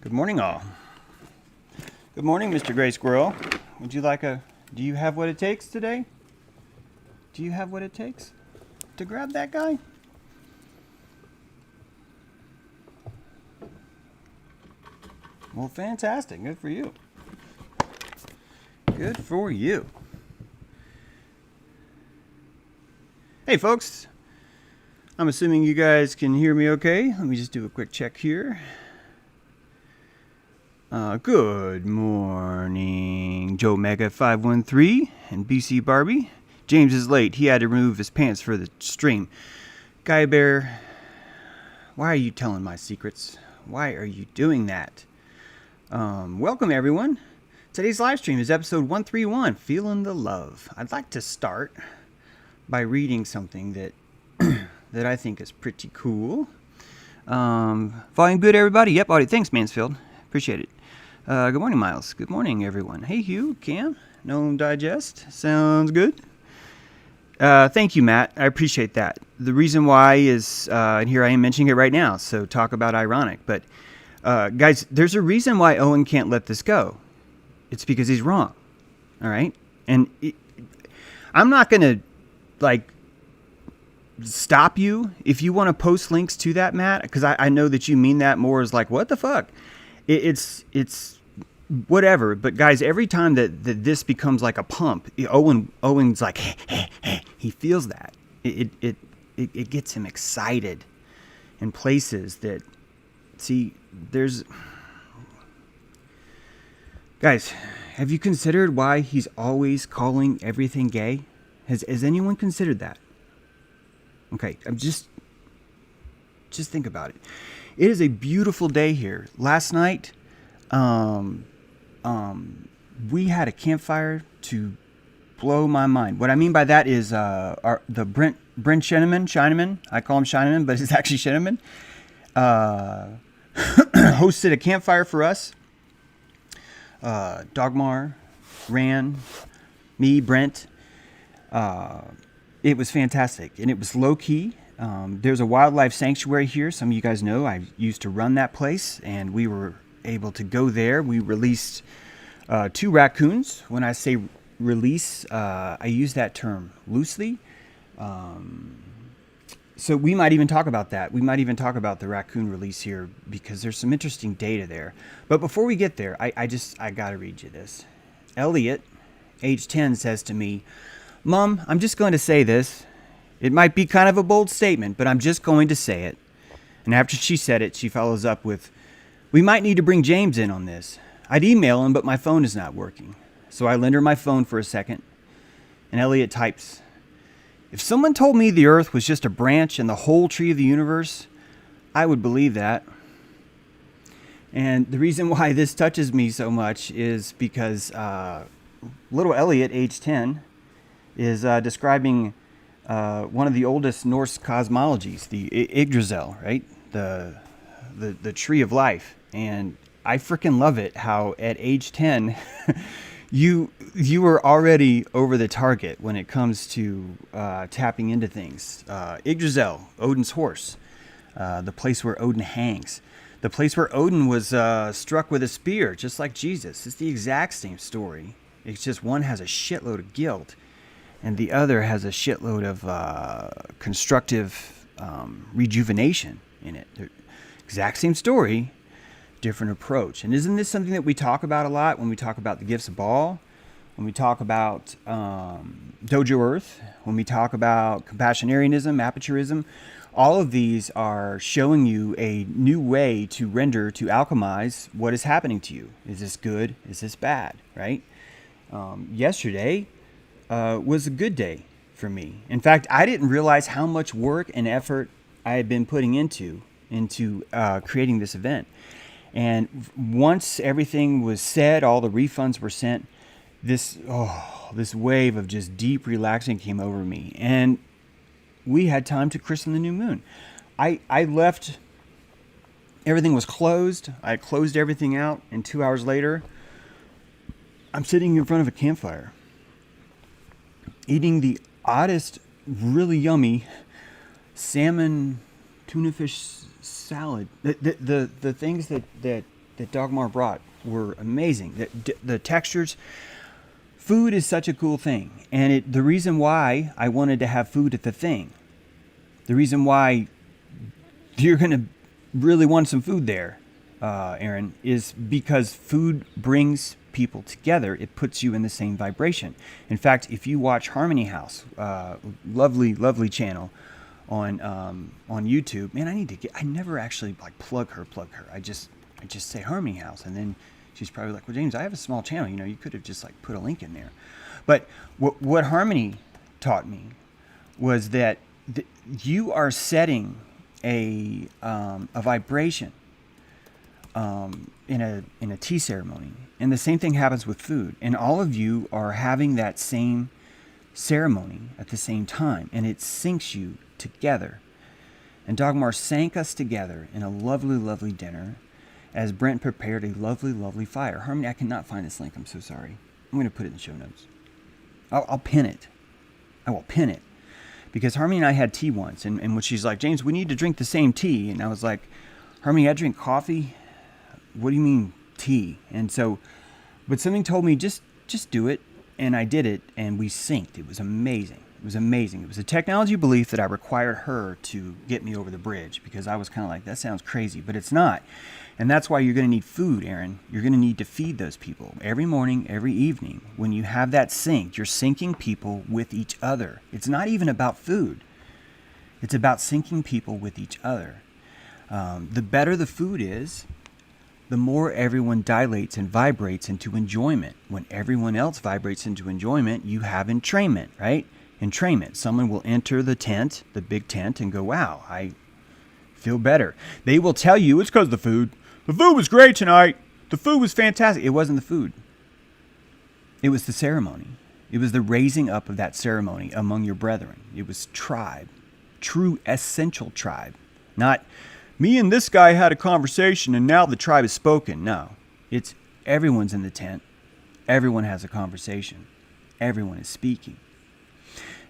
Good morning, all. Good morning, Mr. Gray Squirrel. Would you like a... Do you have what it takes today? Do you have what it takes to grab that guy? Well, fantastic. Good for you. Good for you. Hey, folks. I'm assuming you guys can hear me okay. Let me just do a quick check here. Good morning, Joe Mega 513 and BC Barbie. James is late. He had to remove his pants for the stream. Guy Bear, why are you telling my secrets? Why are you doing that? Welcome, everyone. Today's live stream is episode 131, Feelin the Love. I'd like to start by reading something that that I think is pretty cool. Volume good, everybody? Yep, audio. Thanks, Mansfield. Appreciate it. Good morning, Miles. Good morning, everyone. Hey, Hugh, Cam, Gnome Digest. Sounds good. Thank you, Matt. I appreciate that. The reason why is, and here I am mentioning it right now, so talk about ironic. But, guys, there's a reason why Owen can't let this go. It's because he's wrong. All right? And I'm not going to, like, stop you if you want to post links to that, Matt, because I know that you mean that more as like, what the fuck? It's whatever. But guys, every time that this becomes like a pump, Owen's like, he feels that. It gets him excited in places that, see, there's... Guys, have you considered why he's always calling everything gay? Has anyone considered that? Okay, I'm just think about it. It is a beautiful day here. Last night, we had a campfire to blow my mind. What I mean by that is the Brent Shineman, I call him Shineman, but it's actually Shineman, hosted a campfire for us. Dogmar, Ran, me, Brent. It was fantastic, and it was low-key. There's a wildlife sanctuary here. Some of you guys know I used to run that place, and we were able to go there. We released 2 raccoons. When I say release, I use that term loosely. So we might even talk about that. We might even talk about the raccoon release here because there's some interesting data there. But before we get there, I got to read you this. Elliot, age 10, says to me, Mom, I'm just going to say this. It might be kind of a bold statement, but I'm just going to say it. And after she said it, she follows up with, we might need to bring James in on this. I'd email him, but my phone is not working. So I lend her my phone for a second. And Elliot types, if someone told me the Earth was just a branch in the whole tree of the universe, I would believe that. And the reason why this touches me so much is because little Elliot, age 10, is describing one of the oldest Norse cosmologies, the Yggdrasil, right? The tree of life. And I freaking love it how at age 10, you were already over the target when it comes to tapping into things. Yggdrasil, Odin's horse, the place where Odin hangs. The place where Odin was struck with a spear, just like Jesus. It's the exact same story. It's just one has a shitload of guilt, and the other has a shitload of constructive rejuvenation in it. Exact same story, different approach. And isn't this something that we talk about a lot when we talk about the gifts of Baal, when we talk about Dojo Earth, when we talk about compassionarianism, aperturism? All of these are showing you a new way to render, to alchemize what is happening to you. Is this good? Is this bad? Right? Yesterday was a good day for me. In fact, I didn't realize how much work and effort I had been putting into creating this event. And once everything was said, all the refunds were sent, this wave of just deep relaxing came over me. And we had time to christen the new moon. I left, everything was closed. I closed everything out, and 2 hours later, I'm sitting in front of a campfire, eating the oddest, really yummy salmon tuna fish salad. The things that that Dogmar brought were amazing. The textures, food is such a cool thing. And the reason why I wanted to have food at the thing, the reason why you're going to really want some food there, Aaron, is because food brings people together. It puts you in the same vibration. In fact, if you watch Harmony House, lovely channel on YouTube, man, I never actually like plug her. I just say Harmony House, and then she's probably like, well, James, I have a small channel. You could have just like put a link in there. But what Harmony taught me was that you are setting a vibration in a tea ceremony, and the same thing happens with food, and all of you are having that same ceremony at the same time, and it syncs you together. And Dogmar sank us together in a lovely dinner as Brent prepared a lovely fire. Harmony, I cannot find this link. I'm so sorry. I'm going to put it in the show notes. I'll pin it. I will pin it. Because Harmony and I had tea once, and when she's like, James, we need to drink the same tea. And I was like, Harmony, I drink coffee. What do you mean tea? And so, but something told me, just do it. And I did it, and we synced. It was amazing. It was amazing. It was a technology belief that I required her to get me over the bridge, because I was kind of like, that sounds crazy, but it's not. And that's why you're going to need food, Aaron. You're going to need to feed those people every morning, every evening. When you have that synced, you're syncing people with each other. It's not even about food. It's about syncing people with each other. The better the food is, the more everyone dilates and vibrates into enjoyment. When everyone else vibrates into enjoyment, you have entrainment, right? Entrainment. Someone will enter the tent, the big tent, and go, wow, I feel better. They will tell you it's because of the food. The food was great tonight. The food was fantastic. It wasn't the food. It was the ceremony. It was the raising up of that ceremony among your brethren. It was tribe. True essential tribe. Not me and this guy had a conversation and now the tribe has spoken. No. It's everyone's in the tent. Everyone has a conversation. Everyone is speaking.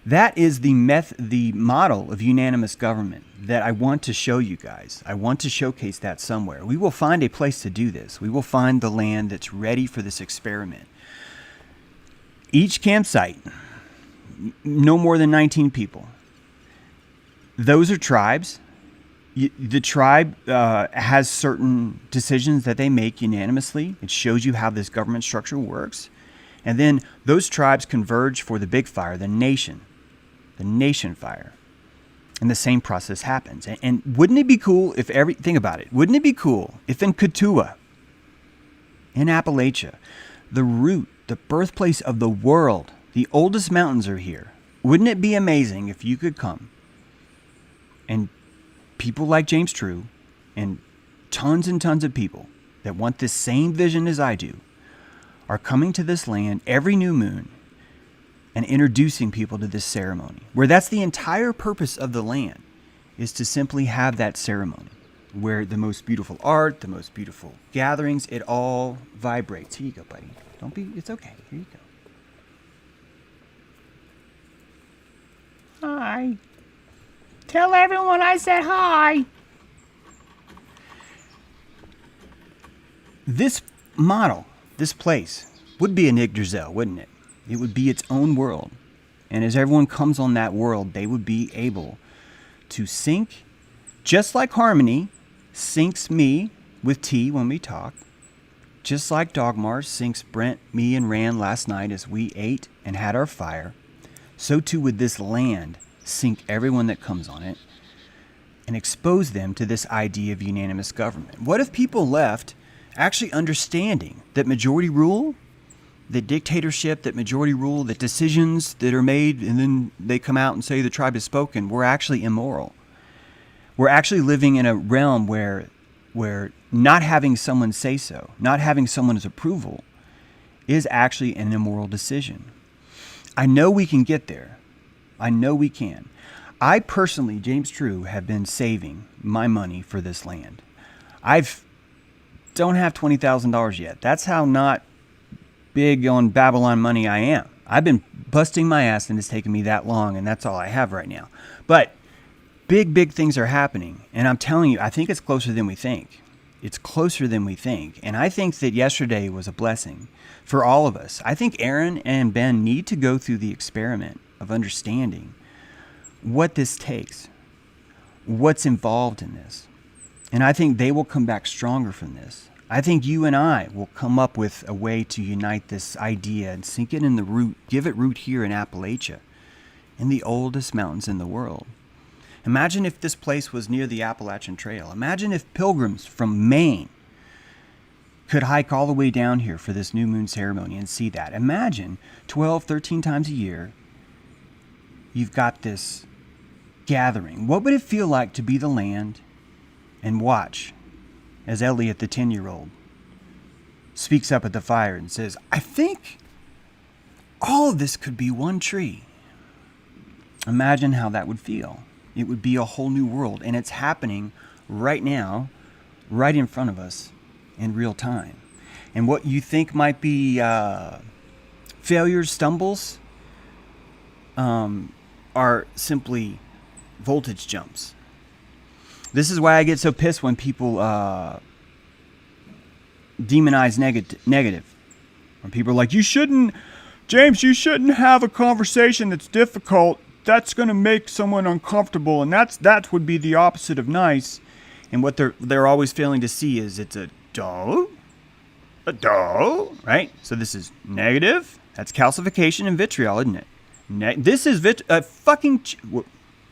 That is the model of unanimous government that I want to show you guys. I want to showcase that somewhere. We will find a place to do this. We will find the land that's ready for this experiment. Each campsite, no more than 19 people. Those are tribes. The tribe has certain decisions that they make unanimously. It shows you how this government structure works. And then those tribes converge for the big fire, the nation fire. And the same process happens. And wouldn't it be cool if think about it. Wouldn't it be cool if in Katua, in Appalachia, the root, the birthplace of the world, the oldest mountains are here. Wouldn't it be amazing if you could come and people like James True and tons of people that want this same vision as I do are coming to this land every new moon and introducing people to this ceremony, where that's the entire purpose of the land, is to simply have that ceremony where the most beautiful art, the most beautiful gatherings, it all vibrates. Here you go, buddy. It's okay. Here you go. Hi. Tell everyone I said hi. This model, this place, would be an Yggdrasil, wouldn't it? It would be its own world. And as everyone comes on that world, they would be able to sync, just like Harmony syncs me with T when we talk, just like Dogmar syncs Brent, me, and Rand last night as we ate and had our fire, so too would this land sync everyone that comes on it and expose them to this idea of unanimous government. What if people left actually understanding that majority rule, that dictatorship, that majority rule, that decisions that are made and then they come out and say the tribe has spoken, were actually immoral? We're actually living in a realm where not having someone say so, not having someone's approval, is actually an immoral decision. I know we can get there. I know we can. I personally, James True, have been saving my money for this land. Don't have $20,000 yet. That's how not big on Babylon money I am. I've been busting my ass and it's taken me that long, and that's all I have right now. But big things are happening, and I'm telling you, I think it's closer than we think. it's closer than we think. And I think that yesterday was a blessing for all of us. I think Aaron and Ben need to go through the experiment of understanding what this takes, what's involved in this. And I think they will come back stronger from this. I think you and I will come up with a way to unite this idea and sink it in the root, give it root here in Appalachia, in the oldest mountains in the world. Imagine if this place was near the Appalachian Trail. Imagine if pilgrims from Maine could hike all the way down here for this new moon ceremony and see that. Imagine 12, 13 times a year, you've got this gathering. What would it feel like to be the land and watch as Elliot, the 10-year-old, speaks up at the fire and says, I think all of this could be one tree. Imagine how that would feel. It would be a whole new world. And it's happening right now, right in front of us in real time. And what you think might be failures, stumbles, are simply voltage jumps. This is why I get so pissed when people demonize negative. When people are like, James, you shouldn't have a conversation that's difficult. That's going to make someone uncomfortable. And that would be the opposite of nice. And what they're always failing to see is it's a dull, right? So this is negative. That's calcification and vitriol, isn't it? This is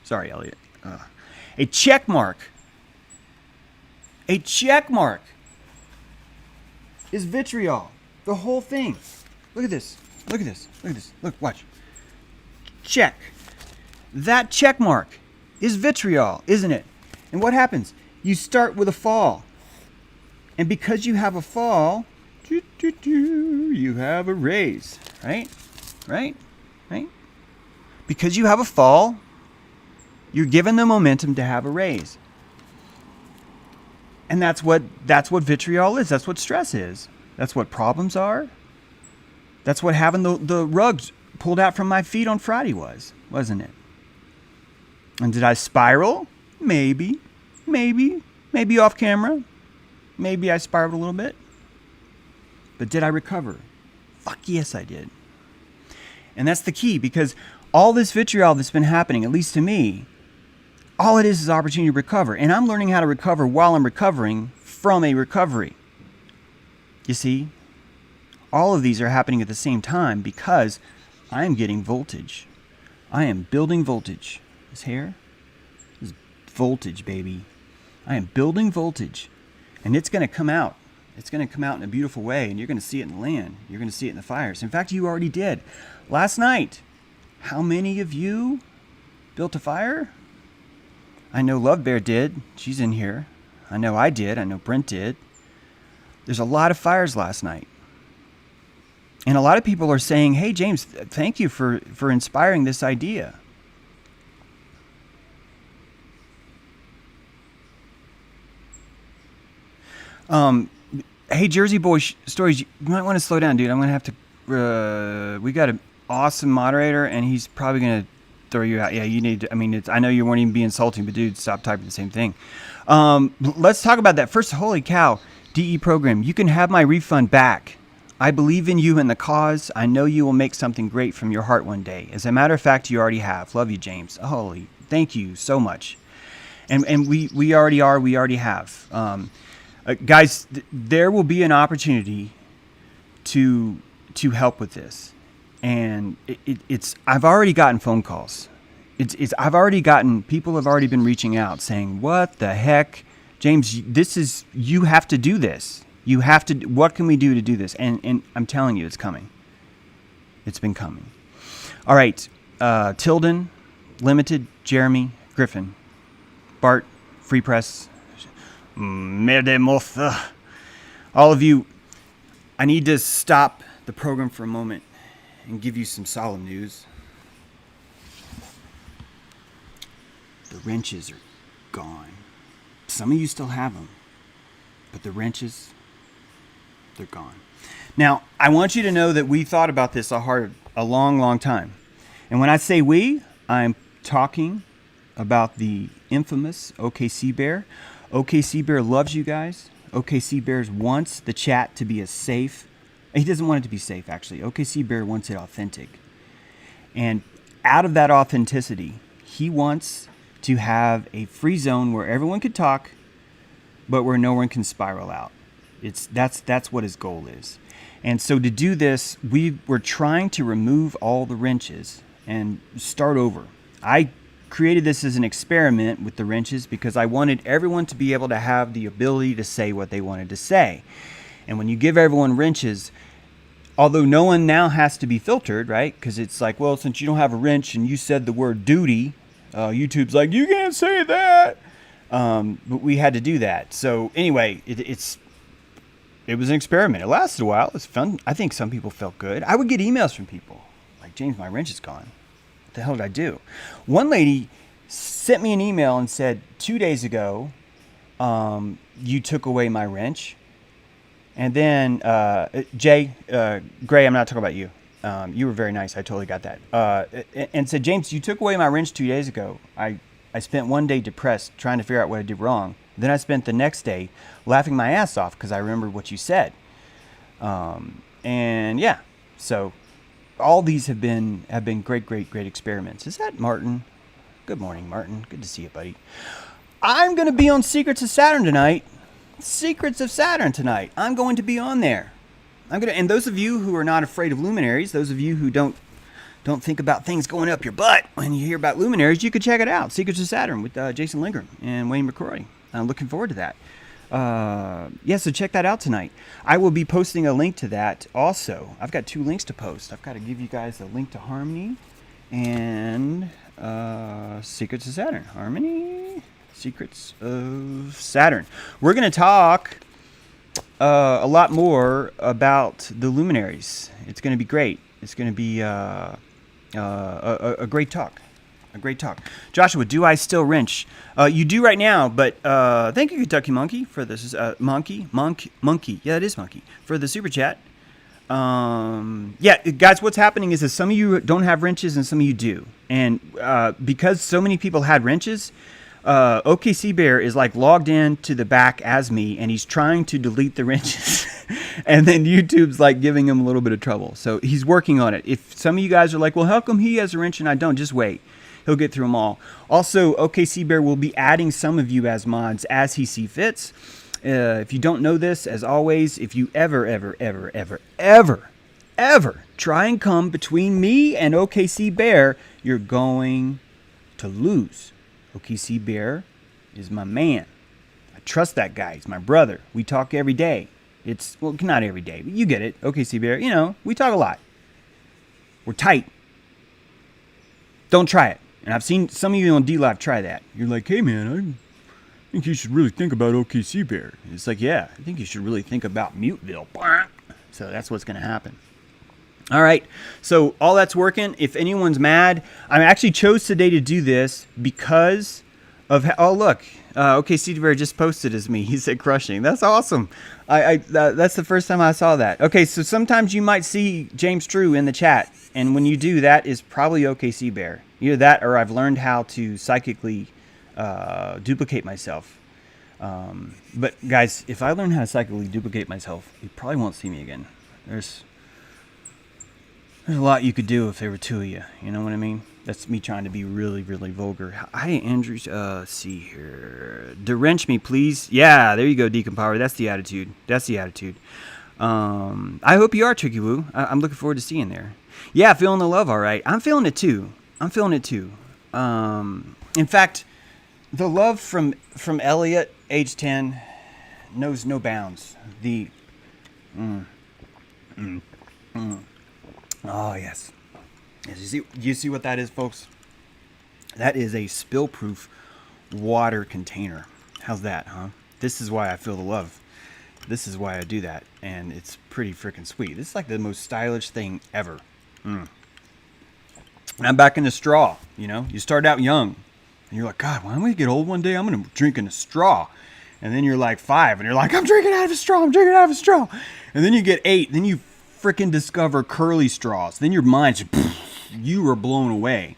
sorry, Elliot. A check mark. A check mark is vitriol. The whole thing. Look at this. Look at this. Look at this. Look, watch. Check. That check mark is vitriol, isn't it? And what happens? You start with a fall. And because you have a fall, you have a raise. Right? Right? Right? Because you have a fall, you're given the momentum to have a raise. And that's what vitriol is. That's what stress is. That's what problems are. That's what having the rugs pulled out from my feet on Friday was, wasn't it? And did I spiral? Maybe off camera. Maybe I spiraled a little bit. But did I recover? Fuck yes, I did. And that's the key, because all this vitriol that's been happening, at least to me, all it is opportunity to recover. And I'm learning how to recover while I'm recovering from a recovery. You see? All of these are happening at the same time because I am getting voltage. I am building voltage. This hair is voltage, baby. I am building voltage. And it's going to come out. It's going to come out in a beautiful way, and you're going to see it in the land. You're going to see it in the fires. In fact, you already did. Last night, how many of you built a fire? I know Love Bear did. She's in here. I know I did. I know Brent did. There's a lot of fires last night. And a lot of people are saying, hey, James, thank you for inspiring this idea. Hey, Jersey Boy Stories, you might want to slow down, dude. I'm going to have to... we got an awesome moderator, and he's probably going to throw you out. Yeah, you need to... I mean, I know you weren't even being insulting, but dude, stop typing the same thing. Let's talk about that. First, holy cow, DE program. You can have my refund back. I believe in you and the cause. I know you will make something great from your heart one day. As a matter of fact, you already have. Love you, James. Holy, thank you so much. And we already are. We already have. Guys, there will be an opportunity to help with this. And it's I've already gotten phone calls. I've already gotten, people have already been reaching out saying, what the heck? James, you have to do this. You have to, what can we do to do this? And I'm telling you, it's coming. It's been coming. All right. Tilden, Limited, Jeremy, Griffin, Bart, Free Press, Medemoth. All of you, I need to stop the program for a moment and give you some solemn news. The wrenches are gone. Some of you still have them, but the wrenches, they're gone. Now, I want you to know that we thought about this a long, long time. And when I say we, I'm talking about the infamous OKC Bear. OKC Bear loves you guys. OKC Bears wants the chat to be as safe. He doesn't want it to be safe, actually. OKC Bear wants it authentic. And out of that authenticity, he wants to have a free zone where everyone could talk, but where no one can spiral out. That's what his goal is. And so to do this, we're trying to remove all the wrenches and start over. I created this as an experiment with the wrenches because I wanted everyone to be able to have the ability to say what they wanted to say. And when you give everyone wrenches, although no one now has to be filtered, right? Because it's like, well, since you don't have a wrench and you said the word duty, YouTube's like, you can't say that. But we had to do that. So anyway, it was an experiment. It lasted a while. It was fun. I think some people felt good. I would get emails from people like, James, my wrench is gone. What the hell did I do? One lady sent me an email and said, 2 days ago, you took away my wrench. And then Jay, Gray, I'm not talking about you. You were very nice. I totally got that. And said, James, you took away my wrench 2 days ago. I spent one day depressed trying to figure out what I did wrong. Then I spent the next day laughing my ass off because I remembered what you said. And yeah, so all these have been great experiments. Is that Martin? Good morning, Martin. Good to see you, buddy. I'm going to be on Secrets of Saturn tonight. Secrets of Saturn tonight. I'm going to be on there. And those of you who are not afraid of luminaries, those of you who don't think about things going up your butt when you hear about luminaries, you could check it out. Secrets of Saturn with Jason Lindgren and Wayne McCrory. I'm looking forward to that. So check that out tonight. I will be posting a link to that also. I've got 2 links to post. I've got to give you guys a link to Harmony and Secrets of Saturn. Harmony, Secrets of Saturn. We're going to talk a lot more about the luminaries. It's going to be great. It's going to be a great talk. A great talk. Joshua, do I still wrench? You do right now, but thank you, Kentucky Monkey, for this. Monkey. Yeah, it is Monkey. For the super chat. Guys, what's happening is that some of you don't have wrenches and some of you do. And because so many people had wrenches, OKC Bear is like logged in to the back as me, and he's trying to delete the wrenches. And then YouTube's like giving him a little bit of trouble. So he's working on it. If some of you guys are like, well, how come he has a wrench and I don't? Just wait. He'll get through them all. Also, OKC Bear will be adding some of you as mods as he sees fits. If you don't know this, as always, if you ever try and come between me and OKC Bear, you're going to lose. OKC Bear is my man. I trust that guy. He's my brother. We talk every day. Well, not every day, but you get it. OKC Bear, we talk a lot. We're tight. Don't try it. And I've seen some of you on D-Live try that. You're like, hey, man, I think you should really think about OKC Bear. And it's like, yeah, I think you should really think about Muteville. So that's what's going to happen. All right, so all that's working. If anyone's mad, I actually chose today to do this because of... Oh, look, OKC Bear just posted as me. He said crushing. That's awesome. That's the first time I saw that. Okay, so sometimes you might see James True in the chat. And when you do, that is probably OKC Bear. Either that or I've learned how to psychically duplicate myself. But guys, if I learn how to psychically duplicate myself, you probably won't see me again. There's a lot you could do if there were 2 of you. You know what I mean? That's me trying to be really, really vulgar. Hi, Andrew. See here. Derench me, please. Yeah, there you go, Deacon Power. That's the attitude. I hope you are, Tricky Woo. I'm looking forward to seeing there. Yeah, feeling the love, all right. I'm feeling it too. In fact, the love from Elliot, age 10, knows no bounds. Oh, yes. You see what that is, folks? That is a spill-proof water container. How's that, huh? This is why I feel the love. This is why I do that, and it's pretty freaking sweet. This is like the most stylish thing ever. And I'm back in the straw, You start out young, and you're like, God, when we get old one day, I'm going to drink in a straw. And then you're like 5, and you're like, I'm drinking out of a straw. And then you get 8, then you freaking discover curly straws. Then your mind's, you are blown away.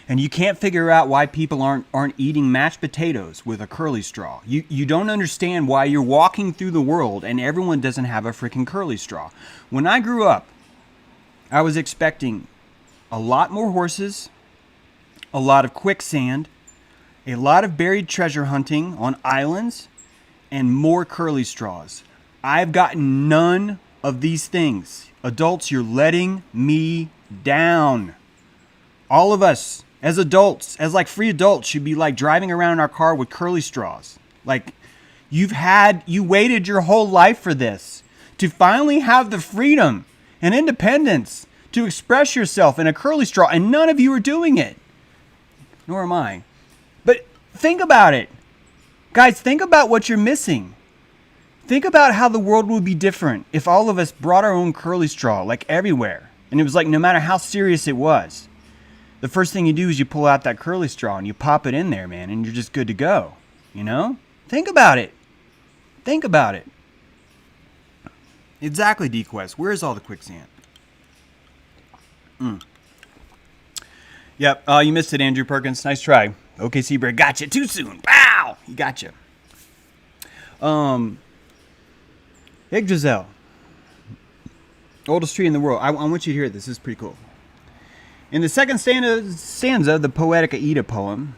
And you can't figure out why people aren't eating mashed potatoes with a curly straw. You don't understand why you're walking through the world and everyone doesn't have a freaking curly straw. When I grew up, I was expecting a lot more horses, a lot of quicksand, a lot of buried treasure hunting on islands, and more curly straws. I've gotten none of these things. Adults, you're letting me down. All of us, as adults, as like free adults, should be like driving around in our car with curly straws. Like, you waited your whole life for this, to finally have the freedom and independence to express yourself in a curly straw, and none of you are doing it. Nor am I. But think about it. Guys, think about what you're missing. Think about how the world would be different if all of us brought our own curly straw, like everywhere. And it was like, no matter how serious it was, the first thing you do is you pull out that curly straw and you pop it in there, man, and you're just good to go. You know? Think about it. Think about it. Exactly, DQuest. Where's all the quicksand? Yep, you missed it, Andrew Perkins. Nice try. OKC Break. Gotcha. Too soon. Pow! He gotcha. Yggdrasil. Oldest tree in the world. I want you to hear this. This is pretty cool. In the second stanza of the Poetic Aida poem,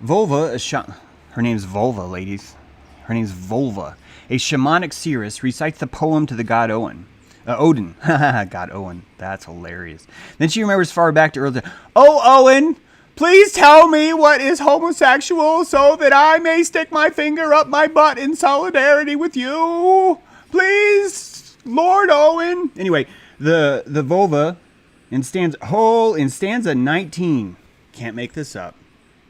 her name's Volva, ladies. Her name's Volva. A shamanic seeress recites the poem to the god Odin. God Owen. That's hilarious. Then she remembers far back to early. Oh, Owen, please tell me what is homosexual so that I may stick my finger up my butt in solidarity with you. Please, Lord Owen. Anyway, the vulva in stanza 19, can't make this up.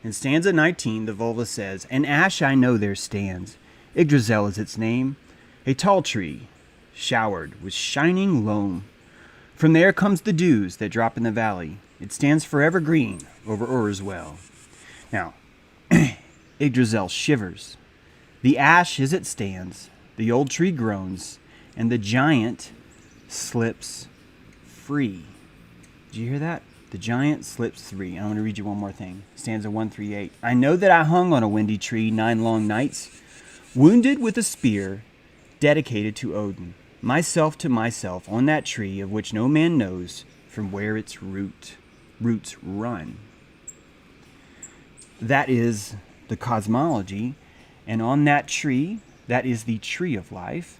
In stanza 19, the vulva says, "An ash I know there stands. Yggdrasil is its name. A tall tree, showered with shining loam. From there comes the dews that drop in the valley. It stands forever green over Ur's well." Now, Yggdrasil shivers. The ash as it stands, the old tree groans, and the giant slips free. Did you hear that? The giant slips free. I'm going to read you one more thing. Stanza 138. "I know that I hung on a windy tree 9 long nights, wounded with a spear, dedicated to Odin. Myself to myself on that tree of which no man knows from where its roots run." That is the cosmology. And on that tree, that is the tree of life.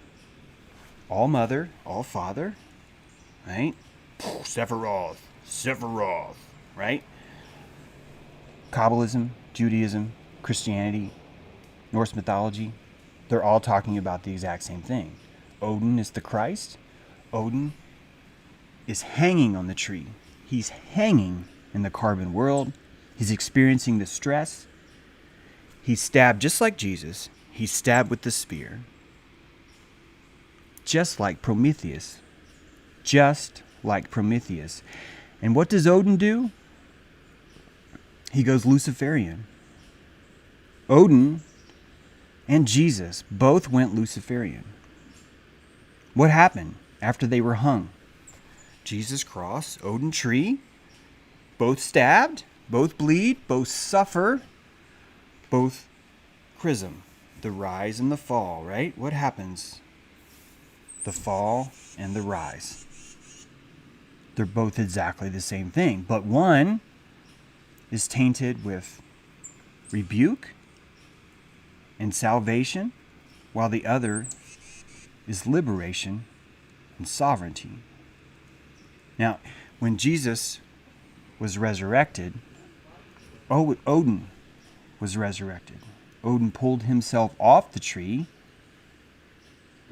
All mother, all father, right? Sephiroth, right? Kabbalism, Judaism, Christianity, Norse mythology, they're all talking about the exact same thing. Odin is the Christ. Odin is hanging on the tree. He's hanging in the carbon world. He's experiencing the stress. He's stabbed just like Jesus. He's stabbed with the spear. Just like Prometheus. And what does Odin do? He goes Luciferian. Odin and Jesus both went Luciferian. What happened after they were hung? Jesus cross, Odin tree, both stabbed, both bleed, both suffer, both chrism, the rise and the fall, right? What happens? The fall and the rise. They're both exactly the same thing, but one is tainted with rebuke and salvation, while the other is liberation and sovereignty. Now, when Jesus was resurrected, Odin was resurrected. Odin pulled himself off the tree.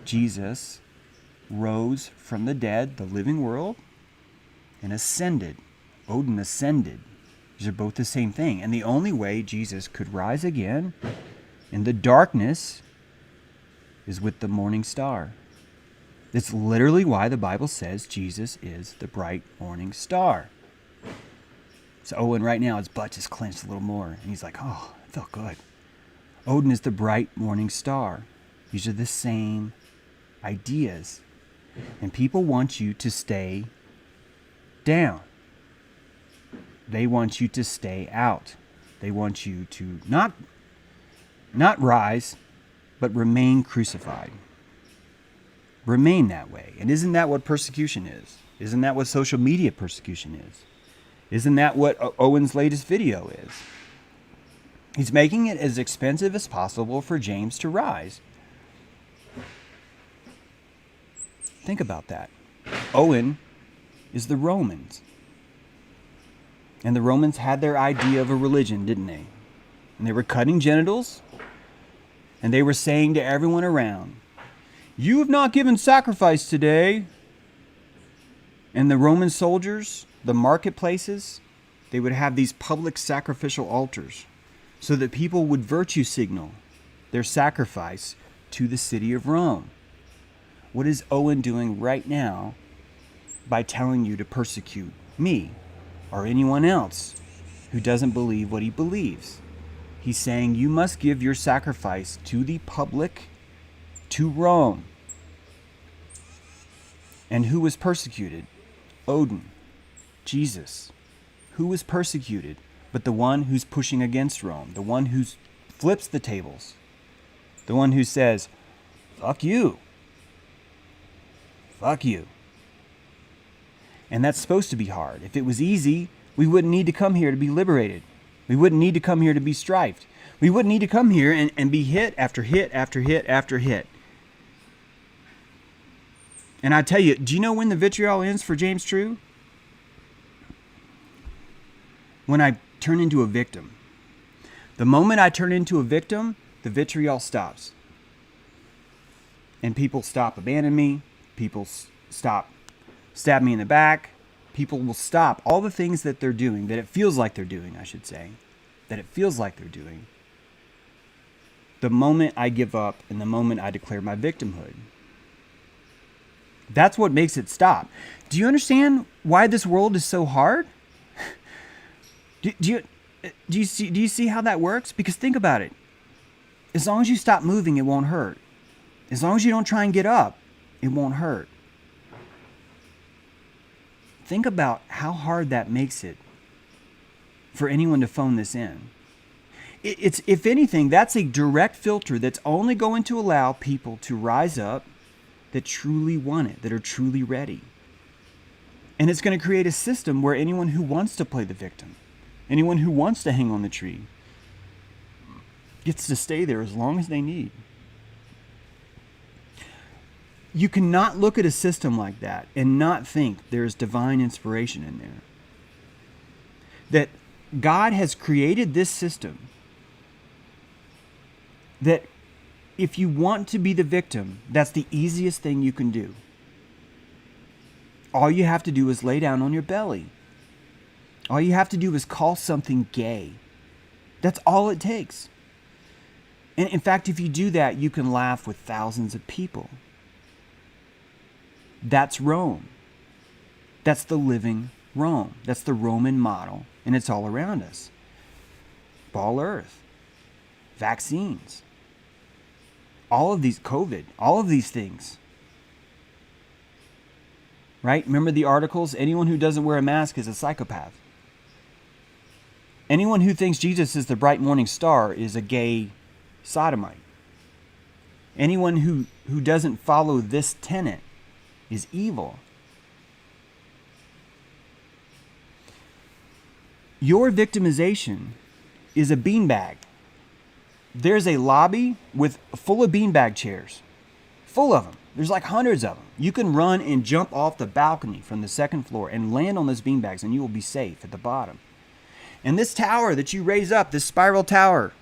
Jesus rose from the dead, the living world, and ascended. Odin ascended. These are both the same thing. And the only way Jesus could rise again in the darkness is with the morning star. That's literally why the Bible says Jesus is the bright morning star. So Owen right now, his butt just clenched a little more. And he's like, oh, it felt good. Odin is the bright morning star. These are the same ideas. And people want you to stay down. They want you to stay out. They want you to not rise, but remain crucified. Remain that way. And isn't that what persecution is? Isn't that what social media persecution is? Isn't that what Owen's latest video is? He's making it as expensive as possible for James to rise. Think about that. Owen is the Romans. And the Romans had their idea of a religion, didn't they? And they were cutting genitals. And they were saying to everyone around, "You have not given sacrifice today." And the Roman soldiers, the marketplaces, they would have these public sacrificial altars so that people would virtue signal their sacrifice to the city of Rome. What is Owen doing right now by telling you to persecute me or anyone else who doesn't believe what he believes? He's saying you must give your sacrifice to the public, to Rome. And who was persecuted? Odin, Jesus. Who was persecuted but the one who's pushing against Rome, the one who flips the tables, the one who says, "Fuck you. Fuck you." And that's supposed to be hard. If it was easy, we wouldn't need to come here to be liberated. We wouldn't need to come here to be strifed. We wouldn't need to come here and be hit after hit after hit after hit. And I tell you, do you know when the vitriol ends for James True? When I turn into a victim. The moment I turn into a victim, the vitriol stops. And people stop abandoning me. People stop stabbing me in the back. People will stop all the things that they're doing, that it feels like they're doing, I should say. That it feels like they're doing. The moment I give up and the moment I declare my victimhood. That's what makes it stop. Do you understand why this world is so hard? Do you see how that works? Because think about it. As long as you stop moving, it won't hurt. As long as you don't try and get up, it won't hurt. Think about how hard that makes it for anyone to phone this in. It's, if anything, that's a direct filter that's only going to allow people to rise up that truly want it, that are truly ready. And it's going to create a system where anyone who wants to play the victim, anyone who wants to hang on the tree, gets to stay there as long as they need. You cannot look at a system like that and not think there's divine inspiration in there. That God has created this system that if you want to be the victim, that's the easiest thing you can do. All you have to do is lay down on your belly. All you have to do is call something gay. That's all it takes. And in fact, if you do that, you can laugh with thousands of people. That's Rome. That's the living Rome. That's the Roman model, and it's all around us. Ball Earth, vaccines, all of these, COVID, all of these things. Right? Remember the articles? Anyone who doesn't wear a mask is a psychopath. Anyone who thinks Jesus is the bright morning star is a gay sodomite. Anyone who doesn't follow this tenet is evil. Your victimization is a beanbag. There's a lobby full of beanbag chairs. Full of them. There's like hundreds of them. You can run and jump off the balcony from the second floor and land on those beanbags and you will be safe at the bottom. And this tower that you raise up, this spiral tower,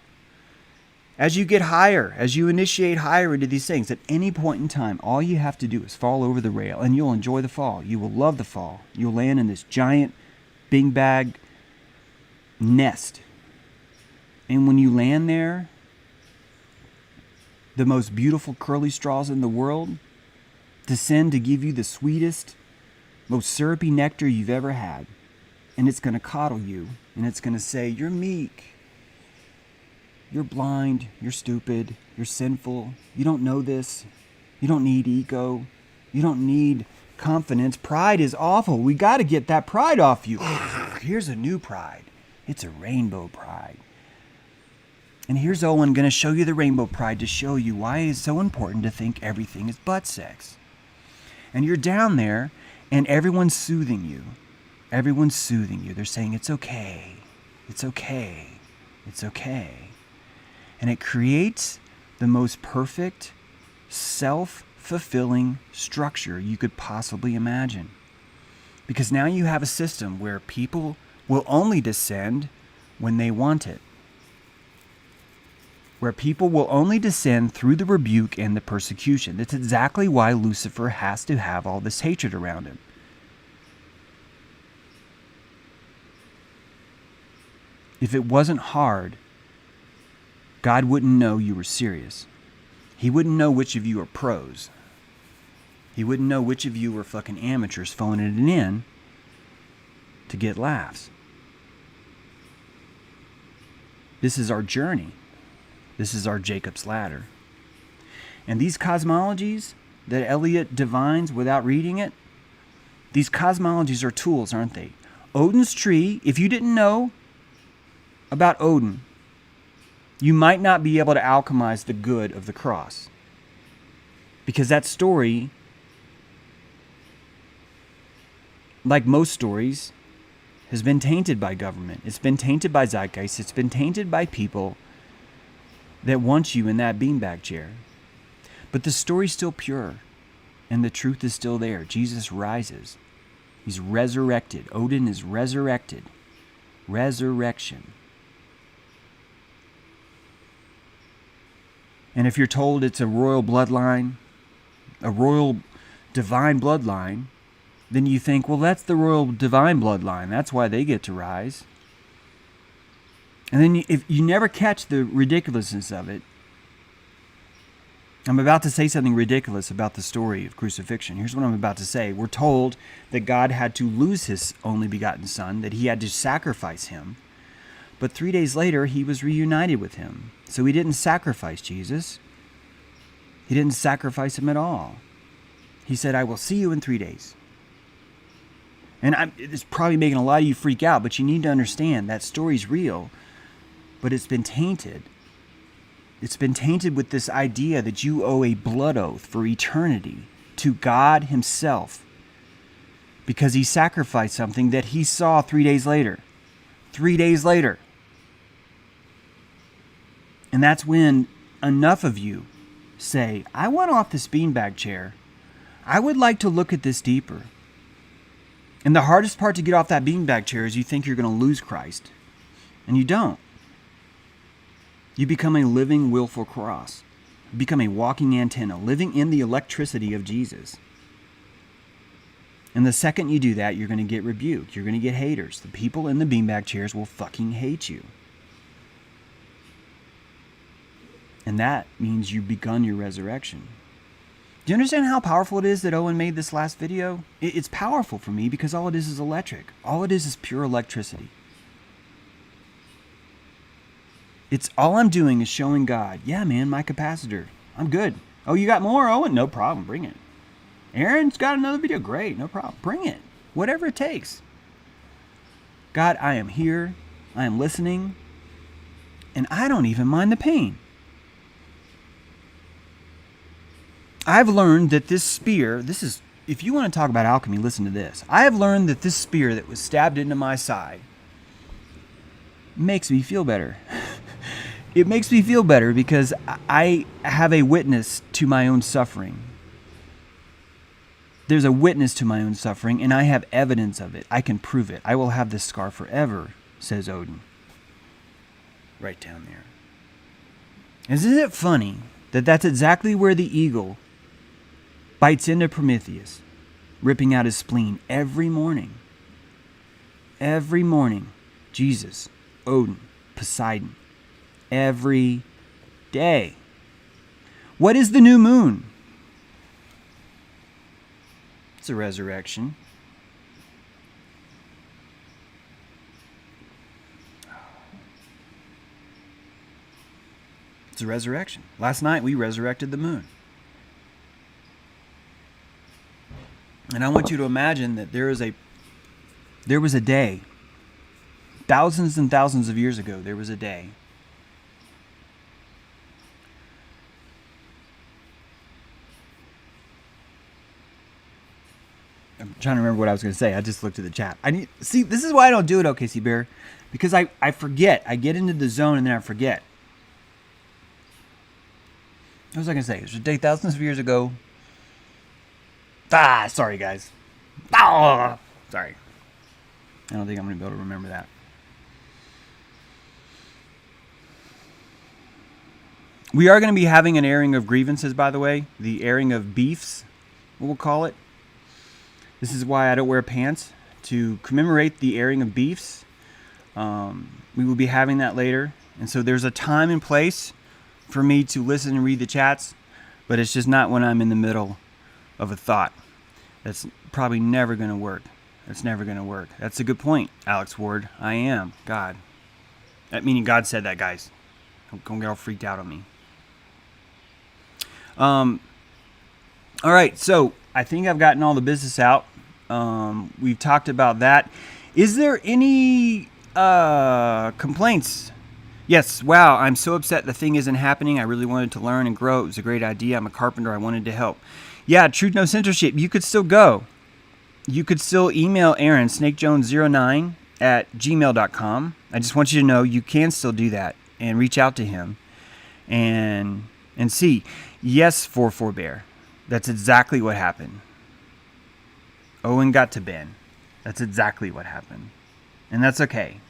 as you get higher, as you initiate higher into these things, at any point in time, all you have to do is fall over the rail and you'll enjoy the fall. You will love the fall. You'll land in this giant beanbag nest. And when you land there, the most beautiful curly straws in the world descend to give you the sweetest, most syrupy nectar you've ever had. And it's going to coddle you. And it's going to say, "You're meek. You're blind. You're stupid. You're sinful. You don't know this. You don't need ego. You don't need confidence. Pride is awful. We got to get that pride off you. Here's a new pride. It's a rainbow pride. And here's Owen going to show you the rainbow pride to show you why it's so important to think everything is butt sex. And you're down there and everyone's soothing you. Everyone's soothing you. They're saying, it's okay. It's okay. It's okay. And it creates the most perfect, self-fulfilling structure you could possibly imagine. Because now you have a system where people will only descend when they want it. Where people will only descend through the rebuke and the persecution. That's exactly why Lucifer has to have all this hatred around him. If it wasn't hard, God wouldn't know you were serious. He wouldn't know which of you are pros. He wouldn't know which of you were fucking amateurs phoning it in to get laughs. This is our journey. This is our Jacob's ladder. And these cosmologies that Eliot divines without reading it, these cosmologies are tools, aren't they? Odin's tree, if you didn't know about Odin, you might not be able to alchemize the good of the cross. Because that story, like most stories, has been tainted by government. It's been tainted by zeitgeist. It's been tainted by people that want you in that beanbag chair. But the story's still pure, and the truth is still there. Jesus rises. He's resurrected. Odin is resurrected. Resurrection. And if you're told it's a royal bloodline, a royal divine bloodline, then you think, well, that's the royal divine bloodline. That's why they get to rise. And then if you never catch the ridiculousness of it, I'm about to say something ridiculous about the story of crucifixion. Here's what I'm about to say. We're told that God had to lose his only begotten son, that he had to sacrifice him. But 3 days later, he was reunited with him. So he didn't sacrifice Jesus. He didn't sacrifice him at all. He said, I will see you in 3 days. And it's probably making a lot of you freak out, but you need to understand that story's real, but it's been tainted. It's been tainted with this idea that you owe a blood oath for eternity to God himself because he sacrificed something that he saw 3 days later. 3 days later. And that's when enough of you say, I want off this beanbag chair. I would like to look at this deeper. And the hardest part to get off that beanbag chair is you think you're going to lose Christ. And you don't. You become a living, willful cross. You become a walking antenna, living in the electricity of Jesus. And the second you do that, you're going to get rebuked. You're going to get haters. The people in the beanbag chairs will fucking hate you. And that means you've begun your resurrection. Do you understand how powerful it is that Owen made this last video? It's powerful for me because all it is electric. All it is pure electricity. It's all I'm doing is showing God, yeah, man, my capacitor. I'm good. Oh, you got more, Owen? No problem. Bring it. Aaron's got another video. Great. No problem. Bring it. Whatever it takes. God, I am here. I am listening. And I don't even mind the pain. I've learned that this spear, if you want to talk about alchemy, listen to this. I have learned that this spear that was stabbed into my side makes me feel better. It makes me feel better because I have a witness to my own suffering. There's a witness to my own suffering, and I have evidence of it. I can prove it. I will have this scar forever, says Odin. Right down there. Isn't it funny that that's exactly where the eagle bites into Prometheus, ripping out his spleen every morning? Every morning. Jesus, Odin, Poseidon. Every day. What is the new moon? It's a resurrection. It's a resurrection. Last night we resurrected the moon. And I want you to imagine that there was a day, thousands and thousands of years ago, there was a day I'm trying to remember what I was going to say. I just looked at the chat. See, this is why I don't do it, OKC Bear, because I forget. I get into the zone and then I forget. What was I going to say? It was a day thousands of years ago. Sorry, guys. Sorry. I don't think I'm going to be able to remember that. We are going to be having an airing of grievances, by the way. The airing of beefs, we'll call it. This is why I don't wear pants, to commemorate the airing of beefs. We will be having that later. And so there's a time and place for me to listen and read the chats, but it's just not when I'm in the middle of a thought. That's probably never going to work. That's never going to work. That's a good point, Alex Ward. I am. God. That meaning God said that, guys. Don't get all freaked out on me. All right, so I think I've gotten all the business out. We've talked about that. Is there any complaints? Yes. Wow, I'm so upset the thing isn't happening. I really wanted to learn and grow. It was a great idea. I'm a carpenter. I wanted to help. Yeah, Truth No Censorship. You could still go. You could still email Aaron, snakejones09 at gmail.com. I just want you to know you can still do that and reach out to him and see. Yes, 44 Bear. That's exactly what happened. Owen got to Ben. That's exactly what happened. And that's okay.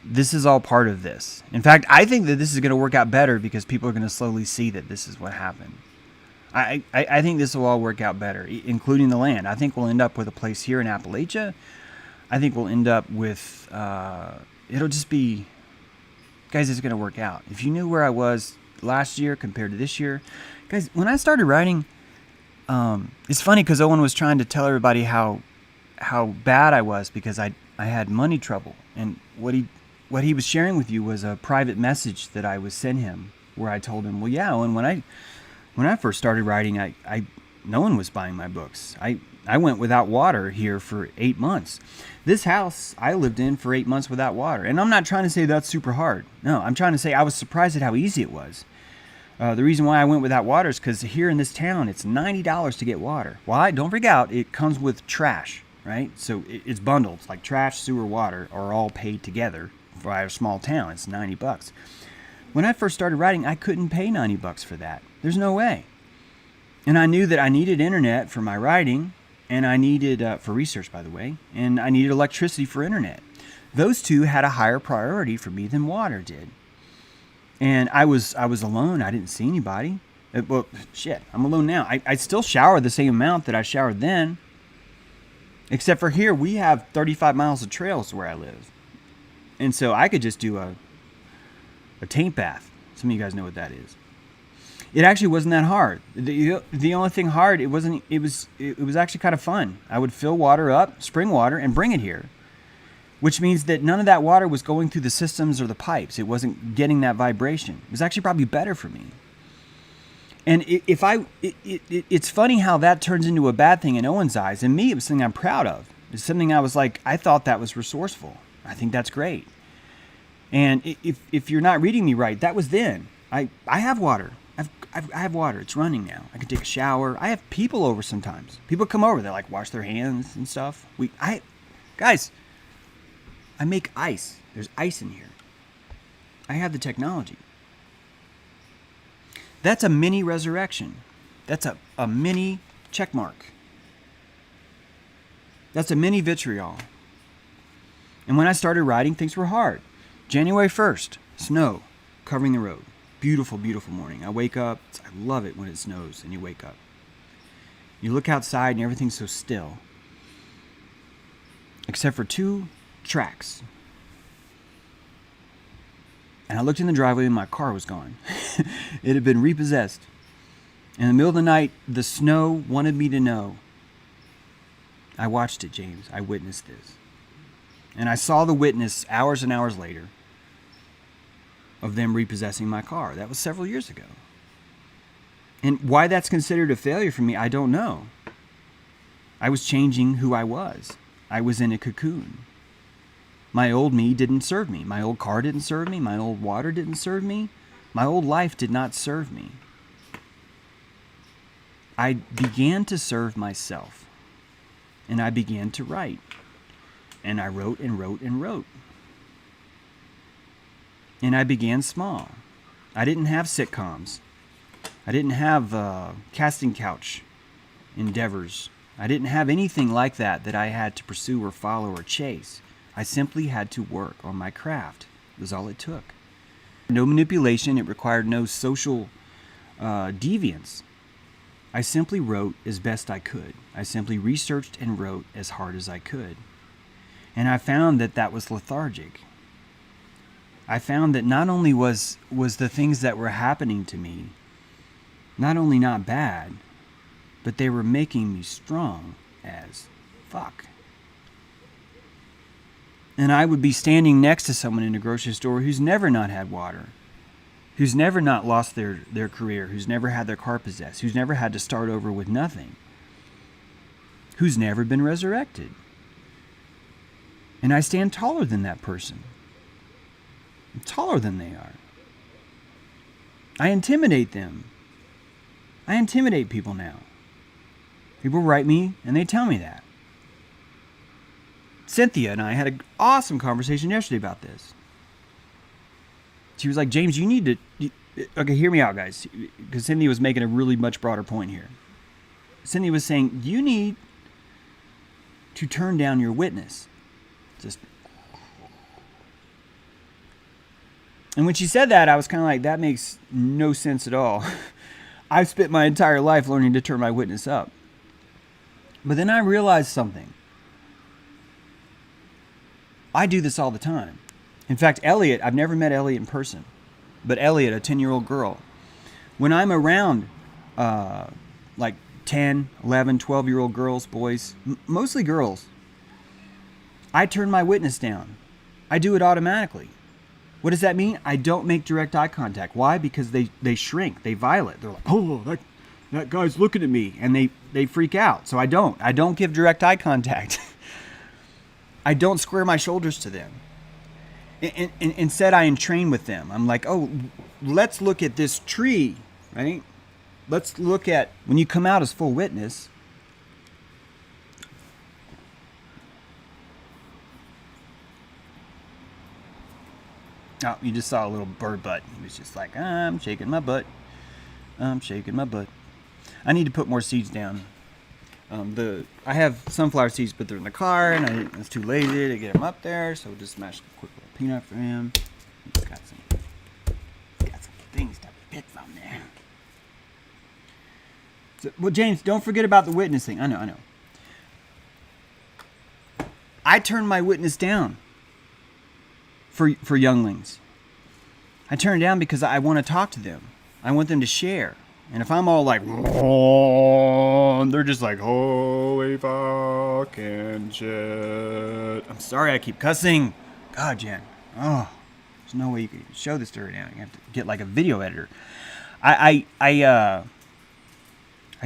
This is all part of this. In fact, I think that this is going to work out better because people are going to slowly see that this is what happened. I think this will all work out better, including the land. I think we'll end up with a place here in Appalachia. I think we'll end up with, it'll just be, guys, it's going to work out. If you knew where I was last year compared to this year, guys, when I started writing, it's funny because Owen was trying to tell everybody how bad I was because I had money trouble. And what he was sharing with you was a private message that I was sent him where I told him, well, yeah, Owen, when I first started writing, no one was buying my books. I went without water here for 8 months. This house I lived in for 8 months without water. And I'm not trying to say that's super hard. No, I'm trying to say I was surprised at how easy it was. The reason why I went without water is because here in this town, it's $90 to get water. Why? Don't freak out. It comes with trash, right? So it's bundled. It's like trash, sewer, water are all paid together for a small town. It's $90. When I first started writing, I couldn't pay $90 for that. There's no way. And I knew that I needed internet for my writing, and I needed, for research, by the way, and I needed electricity for internet. Those two had a higher priority for me than water did. And I was alone. I didn't see anybody. Well, shit, I'm alone now. I still shower the same amount that I showered then. Except for here, we have 35 miles of trails where I live. And so I could just do a taint bath. Some of you guys know what that is. It actually wasn't that hard. The only thing hard, it was actually kind of fun. I would fill water up, spring water, and bring it here. Which means that none of that water was going through the systems or the pipes. It wasn't getting that vibration. It was actually probably better for me. And it's funny how that turns into a bad thing in Owen's eyes. And me, it was something I'm proud of. It's something I was like, I thought that was resourceful. I think that's great. And if you're not reading me right, that was then. I have water. I have water. It's running now. I can take a shower. I have people over sometimes. People come over. They like wash their hands and stuff. Guys, I make ice. There's ice in here. I have the technology. That's a mini resurrection. That's a mini check mark. That's a mini vitriol. And when I started writing, things were hard. January 1st, snow covering the road. Beautiful, beautiful morning. I wake up. I love it when it snows and you wake up. You look outside and everything's so still. Except for 2 tracks. And I looked in the driveway and my car was gone. It had been repossessed. In the middle of the night, the snow wanted me to know. I watched it, James. I witnessed this. And I saw the witness hours and hours later of them repossessing my car. That was several years ago. And why that's considered a failure for me, I don't know. I was changing who I was. I was in a cocoon. My old me didn't serve me. My old car didn't serve me. My old water didn't serve me. My old life did not serve me. I began to serve myself. And I began to write. And I wrote and wrote and wrote. And I began small. I didn't have sitcoms. I didn't have casting couch endeavors. I didn't have anything like that I had to pursue or follow or chase. I simply had to work on my craft. It was all it took. No manipulation. It required no social deviance. I simply wrote as best I could. I simply researched and wrote as hard as I could. And I found that was lethargic. I found that not only was the things that were happening to me not only not bad, but they were making me strong as fuck. And I would be standing next to someone in a grocery store who's never not had water, who's never not lost their career, who's never had their car possessed, who's never had to start over with nothing, who's never been resurrected. And I stand taller than that person. I'm taller than they are. I intimidate them. I intimidate people now. People write me and they tell me that. Cynthia and I had an awesome conversation yesterday about this. She was like, James, you need to... Okay, hear me out, guys. Because Cynthia was making a really much broader point here. Cynthia was saying, you need to turn down your witness. Just... And when she said that, I was kind of like, that makes no sense at all. I've spent my entire life learning to turn my witness up. But then I realized something. I do this all the time. In fact, Elliot, I've never met Elliot in person, but Elliot, a 10-year-old girl, when I'm around like 10, 11, 12-year-old girls, boys, mostly girls, I turn my witness down. I do it automatically. What does that mean? I don't make direct eye contact. Why? Because they shrink. They violet. They're like, oh, that guy's looking at me. And they freak out. So I don't give direct eye contact. I don't square my shoulders to them. Instead, I entrain with them. I'm like, oh, let's look at this tree, right? Let's look at, when you come out as full witness, oh, you just saw a little bird butt. He was just like, I'm shaking my butt. I'm shaking my butt. I need to put more seeds down. I have sunflower seeds, but they're in the car, and I was too lazy to get them up there, so we'll just smash a quick little peanut for him. He's got some things to pick from there. So, well, James, don't forget about the witness thing. I know. I turn my witness down for younglings. I turn it down because I want to talk to them. I want them to share. And if I'm all like, oh, and they're just like, holy fucking shit. I'm sorry I keep cussing. God, Jen. Oh, there's no way you can show this to her now. You have to get like a video editor. I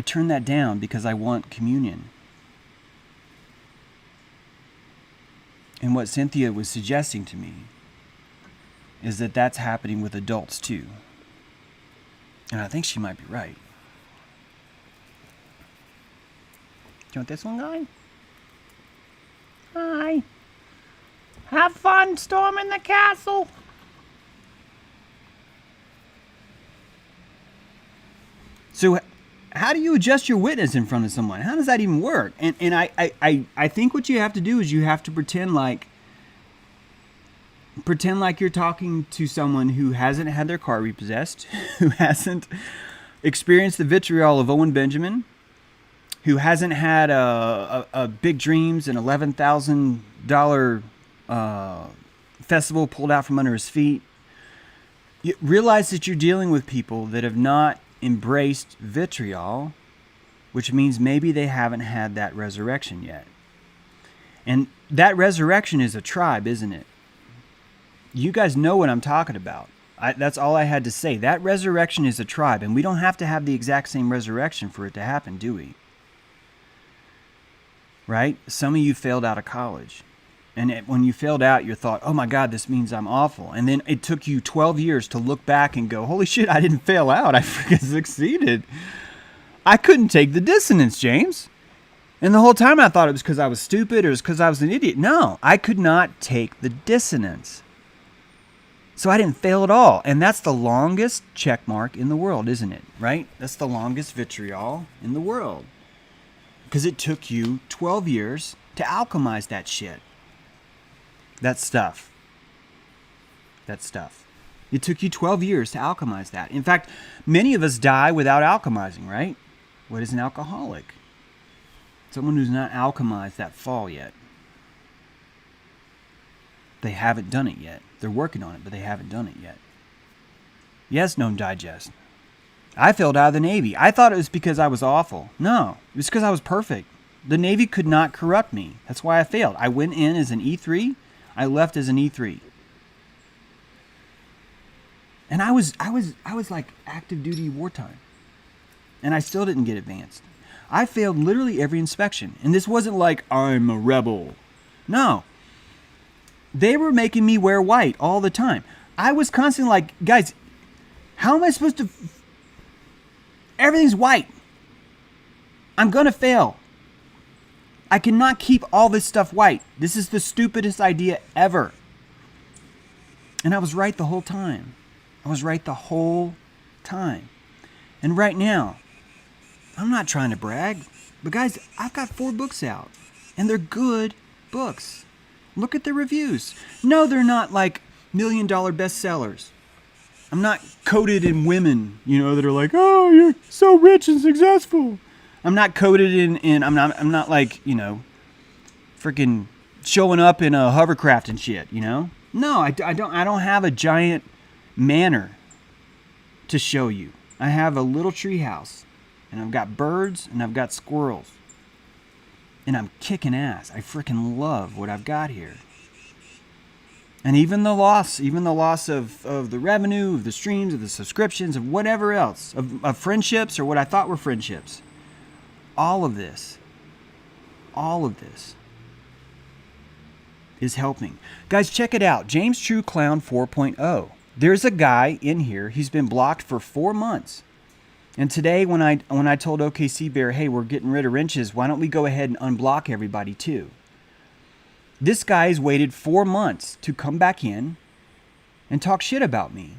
turn that down because I want communion. And what Cynthia was suggesting to me is that that's happening with adults too. And I think she might be right. Do you want this one, guy? Hi. Have fun storming the castle. So how do you adjust your witness in front of someone? How does that even work? And I think what you have to do is you have to pretend like you're talking to someone who hasn't had their car repossessed, who hasn't experienced the vitriol of Owen Benjamin, who hasn't had a big dreams and $11,000 festival pulled out from under his feet. You realize that you're dealing with people that have not embraced vitriol, which means maybe they haven't had that resurrection yet. And that resurrection is a tribe, isn't it? You guys know what I'm talking about. That's all I had to say. That resurrection is a tribe, and we don't have to have the exact same resurrection for it to happen, do we? right? Some of you failed out of college. And when you failed out, you thought, oh my God, this means I'm awful. And then it took you 12 years to look back and go, holy shit, I didn't fail out. I freaking succeeded. I couldn't take the dissonance, James. And the whole time I thought it was because I was stupid or it was because I was an idiot. No, I could not take the dissonance. So I didn't fail at all. And that's the longest check mark in the world, isn't it? Right? That's the longest vitriol in the world. Because it took you 12 years to alchemize that shit. That stuff. It took you 12 years to alchemize that. In fact, many of us die without alchemizing, right? What is an alcoholic? Someone who's not alchemized that fall yet. They haven't done it yet. They're working on it, but they haven't done it yet. Yes, Gnome Digest. I failed out of the Navy. I thought it was because I was awful. No, it was because I was perfect. The Navy could not corrupt me. That's why I failed. I went in as an E3. I left as an E3. And I was like active duty wartime. And I still didn't get advanced. I failed literally every inspection. And this wasn't like I'm a rebel. No. They were making me wear white all the time. I was constantly like, guys, how am I supposed to... Everything's white. I'm going to fail. I cannot keep all this stuff white. This is the stupidest idea ever. And I was right the whole time. And right now, I'm not trying to brag, but guys, I've got 4 books out. And they're good books. Look at the reviews. No, they're not like $1 million bestsellers. I'm not coded in women, that are like, oh, you're so rich and successful. I'm not coded in I'm not like, freaking showing up in a hovercraft and shit, No, I don't have a giant manor to show you. I have a little tree house, and I've got birds and I've got squirrels. And I'm kicking ass. I freaking love what I've got here. And even the loss of the revenue, of the streams, of the subscriptions, of whatever else, of friendships or what I thought were friendships. All of this is helping. Guys, check it out. James True Clown 4.0. There's a guy in here. He's been blocked for 4 months. And today when I told OKC Bear, hey, we're getting rid of wrenches, why don't we go ahead and unblock everybody too? This guy's waited 4 months to come back in and talk shit about me.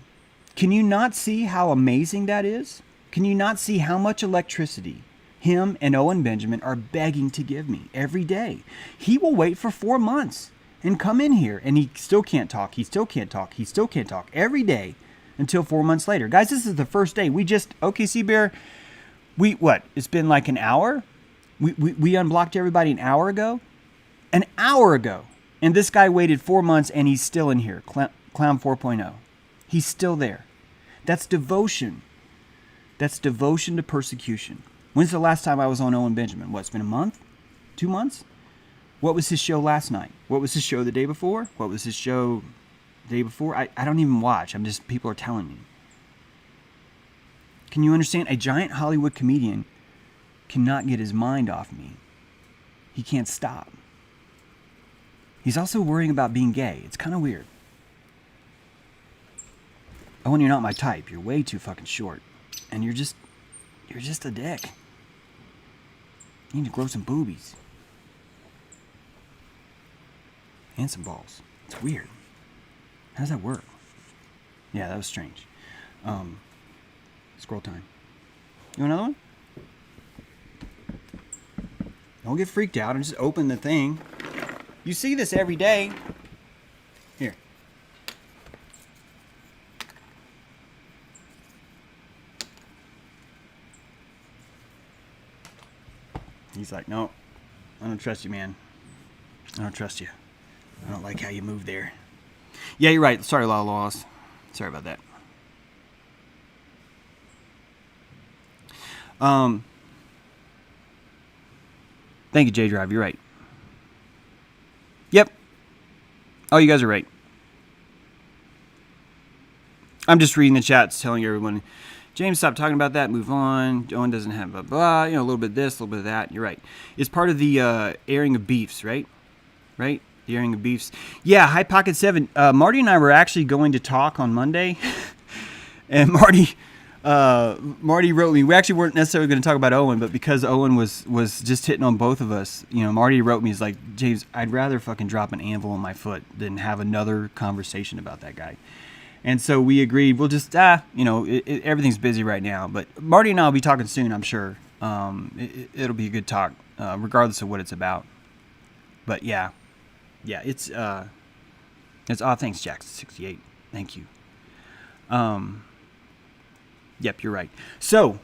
Can you not see how amazing that is? Can you not see how much electricity him and Owen Benjamin are begging to give me every day? He will wait for 4 months and come in here, and he still can't talk. He still can't talk. He still can't talk every day until 4 months later. Guys, this is the first day. OKC Bear, it's been like an hour? We unblocked everybody an hour ago? An hour ago. And this guy waited 4 months, and he's still in here. Clown 4.0. He's still there. That's devotion. That's devotion to persecution. When's the last time I was on Owen Benjamin? It's been a month? 2 months? What was his show last night? What was his show the day before? What was his show the day before? I don't even watch. People are telling me. Can you understand? A giant Hollywood comedian cannot get his mind off me. He can't stop. He's also worrying about being gay. It's kind of weird. Oh, and you're not my type. You're way too fucking short. And you're just a dick. You need to grow some boobies. And some balls. It's weird. How does that work? Yeah, that was strange. Scroll time. You want another one? Don't get freaked out and just open the thing. You see this every day. Here. He's like, no, I don't trust you, man. I don't trust you. I don't like how you move there. Yeah, you're right. Sorry, Lala Laws. Sorry about that. Thank you, J-Drive. You're right. Yep. Oh, you guys are right. I'm just reading the chats, telling everyone. James, stop talking about that. Move on. Owen doesn't have blah, blah. You know, a little bit of this, a little bit of that. You're right. It's part of the airing of beefs, right? Right? The airing of beefs. Yeah, High Pocket 7. Marty and I were actually going to talk on Monday. And Marty wrote me. We actually weren't necessarily going to talk about Owen, but because Owen was just hitting on both of us, you know, Marty wrote me. He's like, James, I'd rather fucking drop an anvil on my foot than have another conversation about that guy. And so we agreed, we'll just, you know, everything's busy right now. But Marty and I will be talking soon, I'm sure. It'll be a good talk, regardless of what it's about. But yeah, it's thanks, Jackson68. Thank you. Yep, you're right. So,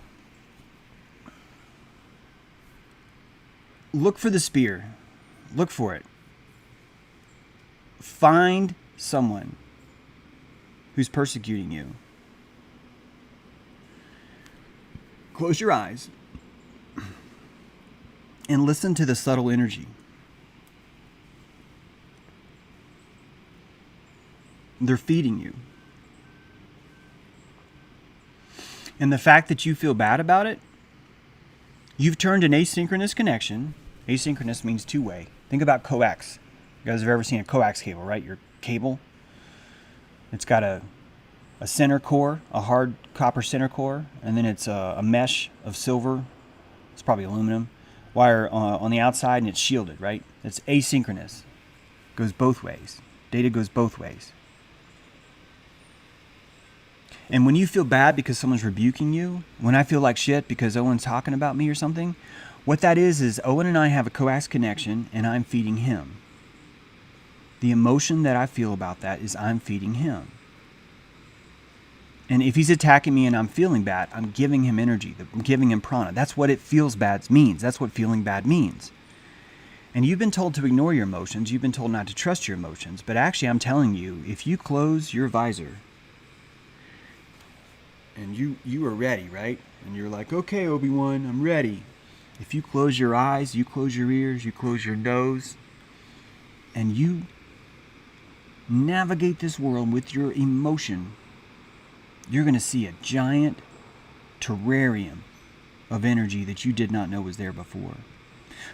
look for the spear. Look for it. Find someone who's persecuting you. Close your eyes and listen to the subtle energy. They're feeding you. And the fact that you feel bad about it, you've turned an asynchronous connection. Asynchronous means two-way. Think about coax. You guys have ever seen a coax cable, right? Your cable. It's got a center core, a hard copper center core, and then it's a mesh of silver. It's probably aluminum wire on the outside, and it's shielded, right? It's asynchronous. Goes both ways. Data goes both ways. And when you feel bad because someone's rebuking you, when I feel like shit because Owen's talking about me or something, what that is Owen and I have a coax connection, and I'm feeding him. The emotion that I feel about that is I'm feeding him. And if he's attacking me and I'm feeling bad, I'm giving him energy. I'm giving him prana. That's what it feels bad means. That's what feeling bad means. And you've been told to ignore your emotions. You've been told not to trust your emotions. But actually, I'm telling you, if you close your visor and you are ready, right? And you're like, okay, Obi-Wan, I'm ready. If you close your eyes, you close your ears, you close your nose, and you navigate this world with your emotion, you're going to see a giant terrarium of energy that you did not know was there before.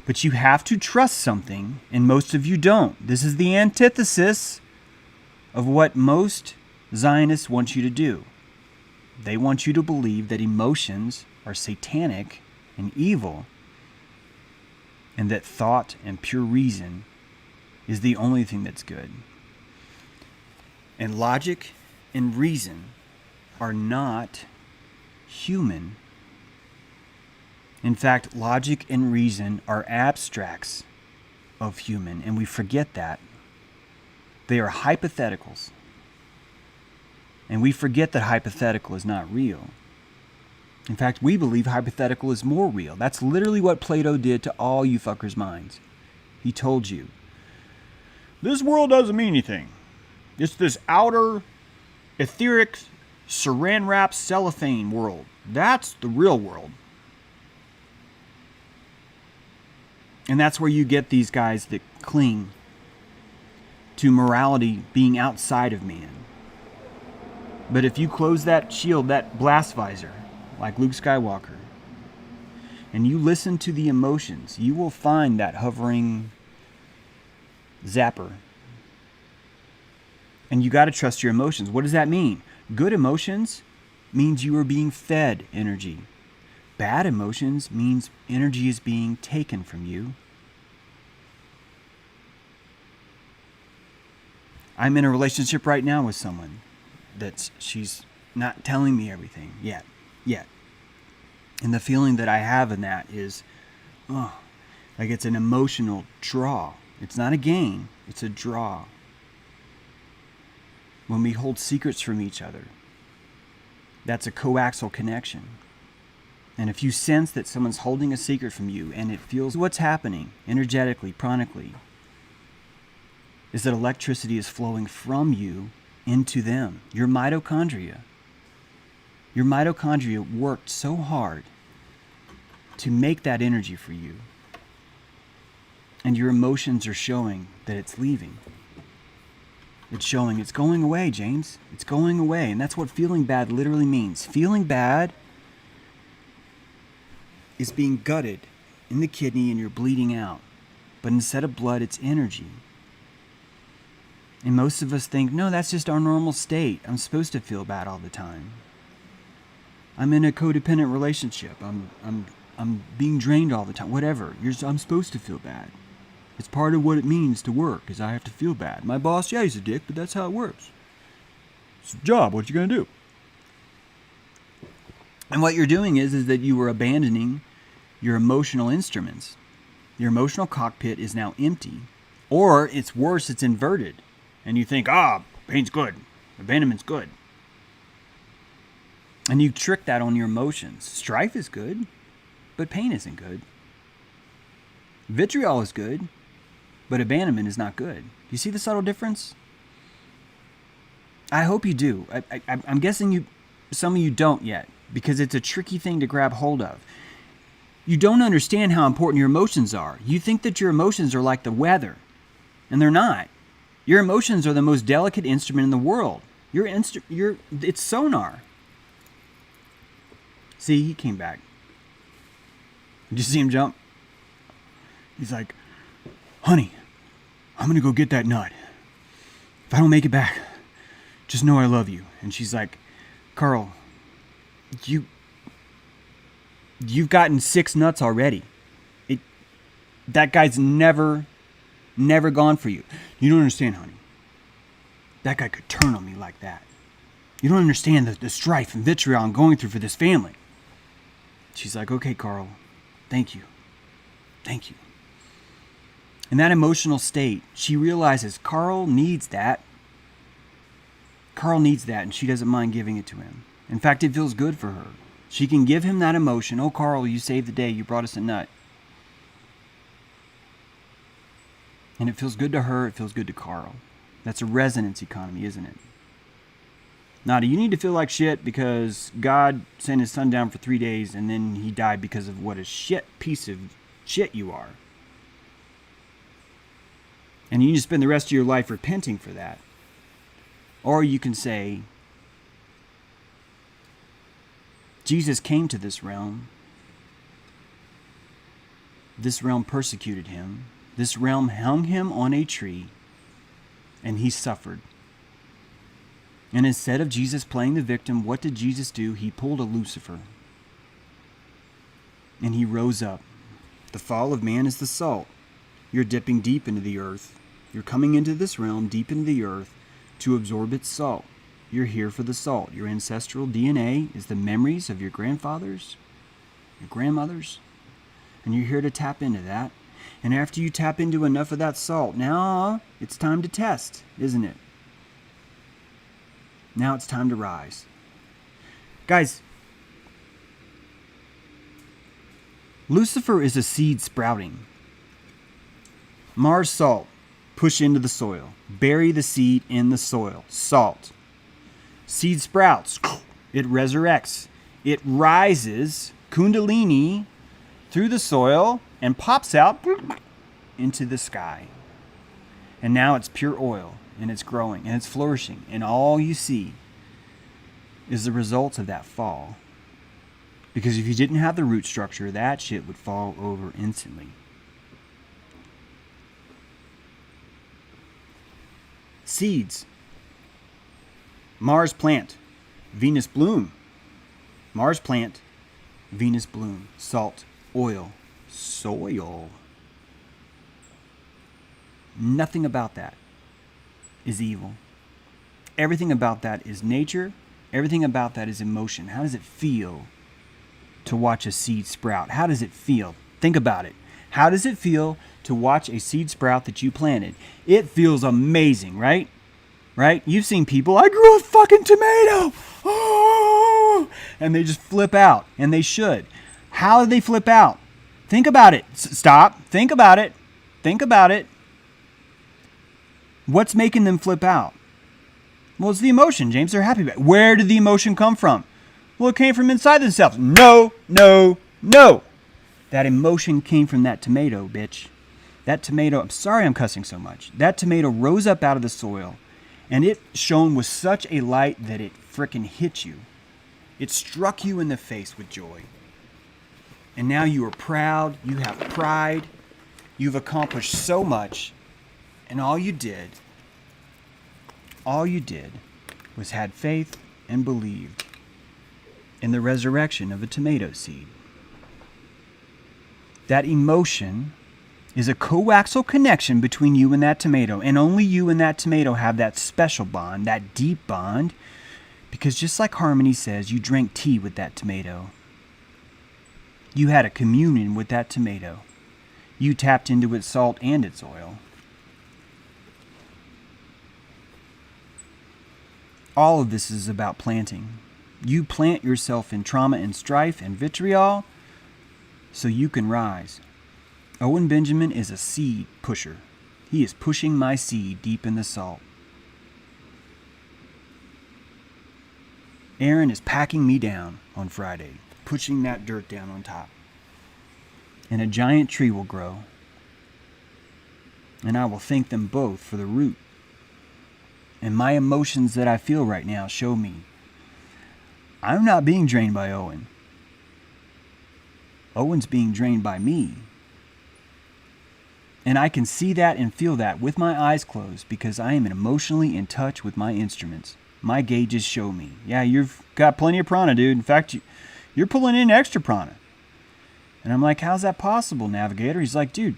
But you have to trust something, and most of you don't. This is the antithesis of what most Zionists want you to do. They want you to believe that emotions are satanic and evil, and that thought and pure reason is the only thing that's good. And logic and reason are not human. In fact, logic and reason are abstracts of human, and we forget that. They are hypotheticals. And we forget that hypothetical is not real. In fact, we believe hypothetical is more real. That's literally what Plato did to all you fuckers' minds. He told you, this world doesn't mean anything. It's this outer, etheric, saran-wrapped cellophane world. That's the real world. And that's where you get these guys that cling to morality being outside of man. But if you close that shield, that blast visor, like Luke Skywalker, and you listen to the emotions, you will find that hovering zapper. And you got to trust your emotions. What does that mean? Good emotions means you are being fed energy. Bad emotions means energy is being taken from you. I'm in a relationship right now with someone she's not telling me everything yet. And the feeling that I have in that is, like it's an emotional draw. It's not a gain, it's a draw. When we hold secrets from each other, that's a coaxial connection. And if you sense that someone's holding a secret from you and it feels what's happening energetically, pranically, is that electricity is flowing from you into them. Your mitochondria. Your mitochondria worked so hard to make that energy for you. And your emotions are showing that it's leaving. It's showing it's going away, James. It's going away. And that's what feeling bad literally means. Feeling bad is being gutted in the kidney and you're bleeding out. But instead of blood, it's energy. And most of us think, no, that's just our normal state. I'm supposed to feel bad all the time. I'm in a codependent relationship. I'm being drained all the time. Whatever. I'm supposed to feel bad. It's part of what it means to work, is I have to feel bad. My boss, yeah, he's a dick, but that's how it works. It's a job. What you gonna do? And what you're doing is that you are abandoning your emotional instruments. Your emotional cockpit is now empty. Or, it's worse, it's inverted. And you think, pain's good. Abandonment's good. And you trick that on your emotions. Strife is good, but pain isn't good. Vitriol is good, but abandonment is not good. Do you see the subtle difference? I hope you do. I'm guessing some of you don't yet, because it's a tricky thing to grab hold of. You don't understand how important your emotions are. You think that your emotions are like the weather, and they're not. Your emotions are the most delicate instrument in the world. It's sonar. See, he came back. Did you see him jump? He's like, honey, I'm going to go get that nut. If I don't make it back, just know I love you. And she's like, Carl, you've gotten 6 nuts already. That guy's never gone for you. You don't understand, honey. That guy could turn on me like that. You don't understand the strife and vitriol I'm going through for this family. She's like, okay, Carl, thank you. Thank you. In that emotional state, she realizes Carl needs that. Carl needs that, and she doesn't mind giving it to him. In fact, it feels good for her. She can give him that emotion. Oh, Carl, you saved the day. You brought us a nut. And it feels good to her. It feels good to Carl. That's a resonance economy, isn't it? Now, do you need to feel like shit because God sent his son down for 3 days and then he died because of what a shit piece of shit you are? And you need to spend the rest of your life repenting for that. Or you can say, Jesus came to this realm. This realm persecuted him. This realm hung him on a tree. And he suffered. And instead of Jesus playing the victim, what did Jesus do? He pulled a Lucifer. And he rose up. The fall of man is the salt. You're dipping deep into the earth. You're coming into this realm, deep into the earth, to absorb its salt. You're here for the salt. Your ancestral DNA is the memories of your grandfathers, your grandmothers, and you're here to tap into that. And after you tap into enough of that salt, now it's time to test, isn't it? Now it's time to rise. Guys, Lucifer is a seed sprouting. Mars salt. Push into the soil. Bury the seed in the soil. Salt. Seed sprouts. It resurrects. It rises, kundalini, through the soil and pops out into the sky. And now it's pure oil, and it's growing, and it's flourishing. And all you see is the results of that fall. Because if you didn't have the root structure, that shit would fall over instantly. Seeds. Mars plant. Venus bloom. Mars plant. Venus bloom. Salt. Oil. Soil. Nothing about that is evil. Everything about that is nature. Everything about that is emotion. How does it feel to watch a seed sprout? How does it feel? Think about it. How does it feel to watch a seed sprout that you planted? It feels amazing, right? Right? You've seen people, I grew a fucking tomato. Oh! And they just flip out. And they should. How do they flip out? Think about it. Stop. Think about it. Think about it. What's making them flip out? Well, it's the emotion, James. They're happy about it. Where did the emotion come from? Well, it came from inside themselves. No, no, no. That emotion came from that tomato, bitch. That tomato, I'm sorry I'm cussing so much. That tomato rose up out of the soil And it shone with such a light that it frickin' hit you. It struck you in the face with joy. And now you are proud, you have pride, you've accomplished so much, and all you did was had faith and believed in the resurrection of a tomato seed. That emotion is a coaxial connection between you and that tomato, and only you and that tomato have that special bond, that deep bond, because just like Harmony says, you drank tea with that tomato. You had a communion with that tomato. You tapped into its salt and its oil. All of this is about planting. You plant yourself in trauma and strife and vitriol so you can rise. Owen Benjamin is a seed pusher. He is pushing my seed deep in the salt. Aaron is packing me down on Friday, pushing that dirt down on top. And a giant tree will grow. And I will thank them both for the root. And my emotions that I feel right now show me I'm not being drained by Owen. Owen's being drained by me. And I can see that and feel that with my eyes closed because I am emotionally in touch with my instruments. My gauges show me. Yeah, you've got plenty of prana, dude. In fact, you're pulling in extra prana. And I'm like, how's that possible, Navigator? He's like, dude,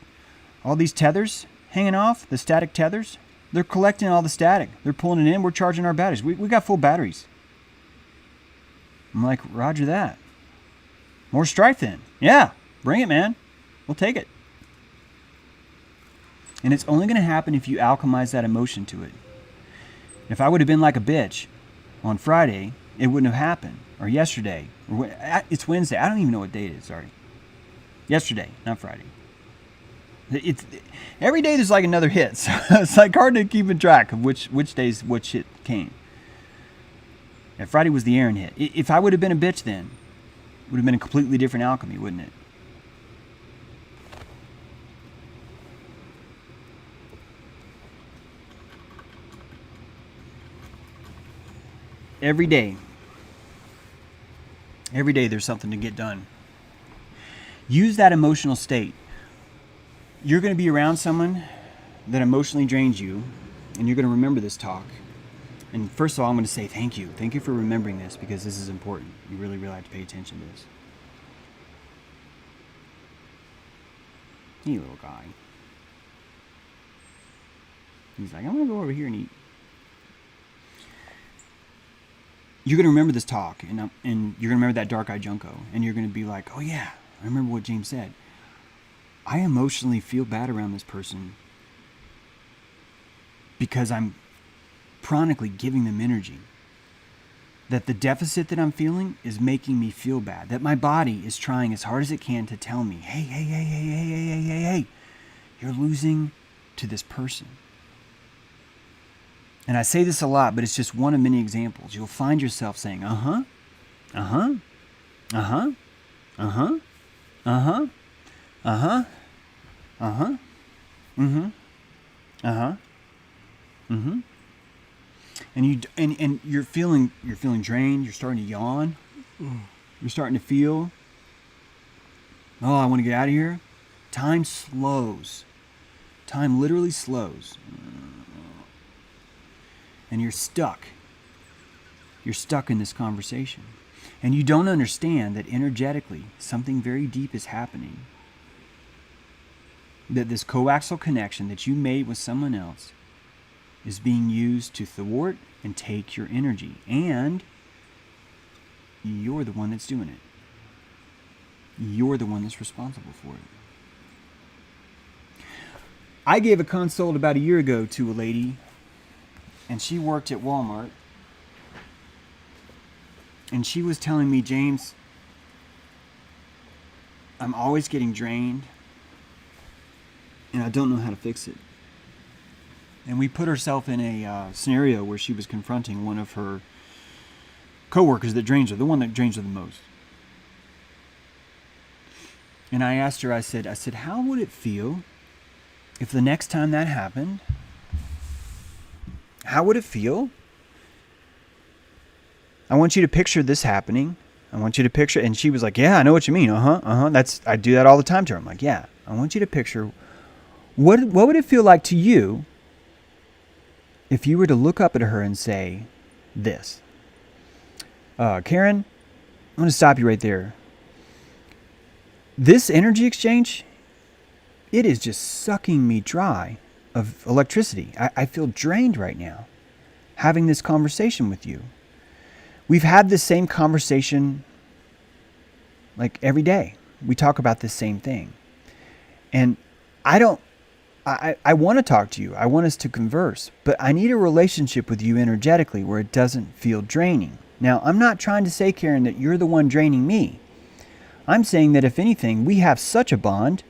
all these tethers hanging off, the static tethers, they're collecting all the static. They're pulling it in. We're charging our batteries. We got full batteries. I'm like, roger that. More strife then. Yeah, bring it, man. We'll take it. And it's only going to happen if you alchemize that emotion to it. If I would have been like a bitch on Friday, it wouldn't have happened. Or yesterday. It's Wednesday. I don't even know what day it is. Sorry. Yesterday, not Friday. Every day there's like another hit. So it's like hard to keep track of which days which hit came. And Friday was the Aaron hit. If I would have been a bitch then, it would have been a completely different alchemy, wouldn't it? Every day there's something to get done. Use that emotional state. You're going to be around someone that emotionally drains you, and you're going to remember this talk. And first of all, I'm going to say thank you. Thank you for remembering this because this is important. You really, really have to pay attention to this. You little guy. He's like, I'm going to go over here and eat. You're going to remember this talk, and you're going to remember that dark-eyed Junko, and you're going to be like, oh yeah, I remember what James said. I emotionally feel bad around this person because I'm chronically giving them energy. That the deficit that I'm feeling is making me feel bad. That my body is trying as hard as it can to tell me, hey, you're losing to this person. And I say this a lot, but it's just one of many examples. You'll find yourself saying, uh-huh, uh-huh, uh-huh, uh-huh, uh-huh, uh-huh, uh-huh, mm-hmm, uh-huh, mm-hmm. And you're feeling drained, you're starting to yawn, you're starting to feel, oh, I want to get out of here. Time slows. Time literally slows. And you're stuck. You're stuck in this conversation. And you don't understand that energetically something very deep is happening. That this coaxial connection that you made with someone else is being used to thwart and take your energy. And you're the one that's doing it. You're the one that's responsible for it. I gave a consult about a year ago to a lady, and she worked at Walmart. And she was telling me, James, I'm always getting drained, and I don't know how to fix it. And we put herself in a scenario where she was confronting one of her coworkers that drains her, the one that drains her the most. And I asked her, I said, how would it feel if the next time that happened, How would it feel? I want you to picture this happening. I want you to picture, and she was like, yeah, I know what you mean. I do that all the time to her. I'm like, yeah, I want you to picture, what would it feel like to you if you were to look up at her and say this? Karen, I'm going to stop you right there. This energy exchange, it is just sucking me dry of electricity. I feel drained right now having this conversation with you. We've had this same conversation like every day. We talk about this same thing. And I want to talk to you. I want us to converse. But I need a relationship with you energetically where it doesn't feel draining. Now, I'm not trying to say, Karen, that you're the one draining me. I'm saying that if anything, we have such a bond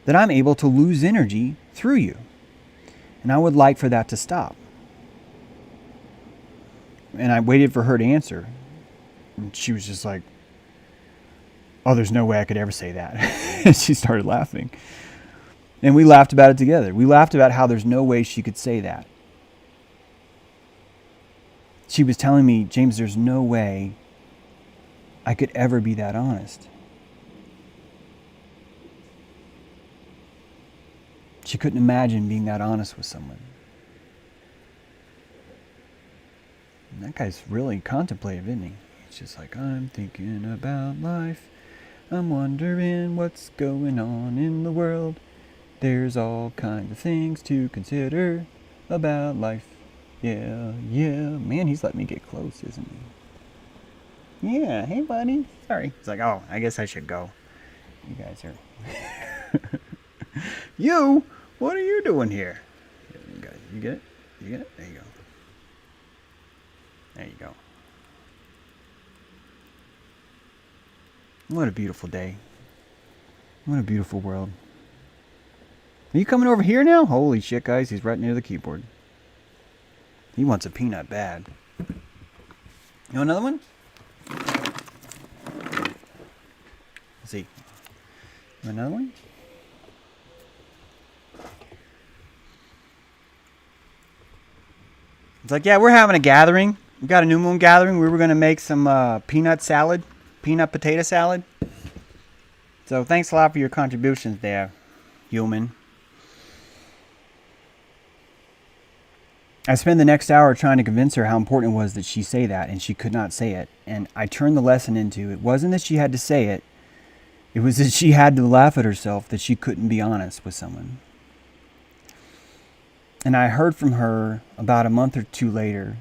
that I'm able to lose energy through you. And I would like for that to stop. And I waited for her to answer. And she was just like, oh, there's no way I could ever say that. And she started laughing. And we laughed about it together. We laughed about how there's no way she could say that. She was telling me, James, there's no way I could ever be that honest. She couldn't imagine being that honest with someone. And that guy's really contemplative, isn't he? He's just like, I'm thinking about life. I'm wondering what's going on in the world. There's all kinds of things to consider about life. Yeah. Man, he's letting me get close, isn't he? Yeah, hey, buddy. Sorry. He's like, oh, I guess I should go. You guys are... You? What are you doing here? You get it? You get it? There you go. There you go. What a beautiful day. What a beautiful world. Are you coming over here now? Holy shit, guys. He's right near the keyboard. He wants a peanut bad. You want another one? Let's see. You want another one? It's like, yeah, we're having a gathering. We got a new moon gathering. We were going to make some peanut salad, peanut potato salad. So thanks a lot for your contributions there, human. I spent the next hour trying to convince her how important it was that she say that, and she could not say it. And I turned the lesson into, it wasn't that she had to say it. It was that she had to laugh at herself that she couldn't be honest with someone. And I heard from her about a month or two later,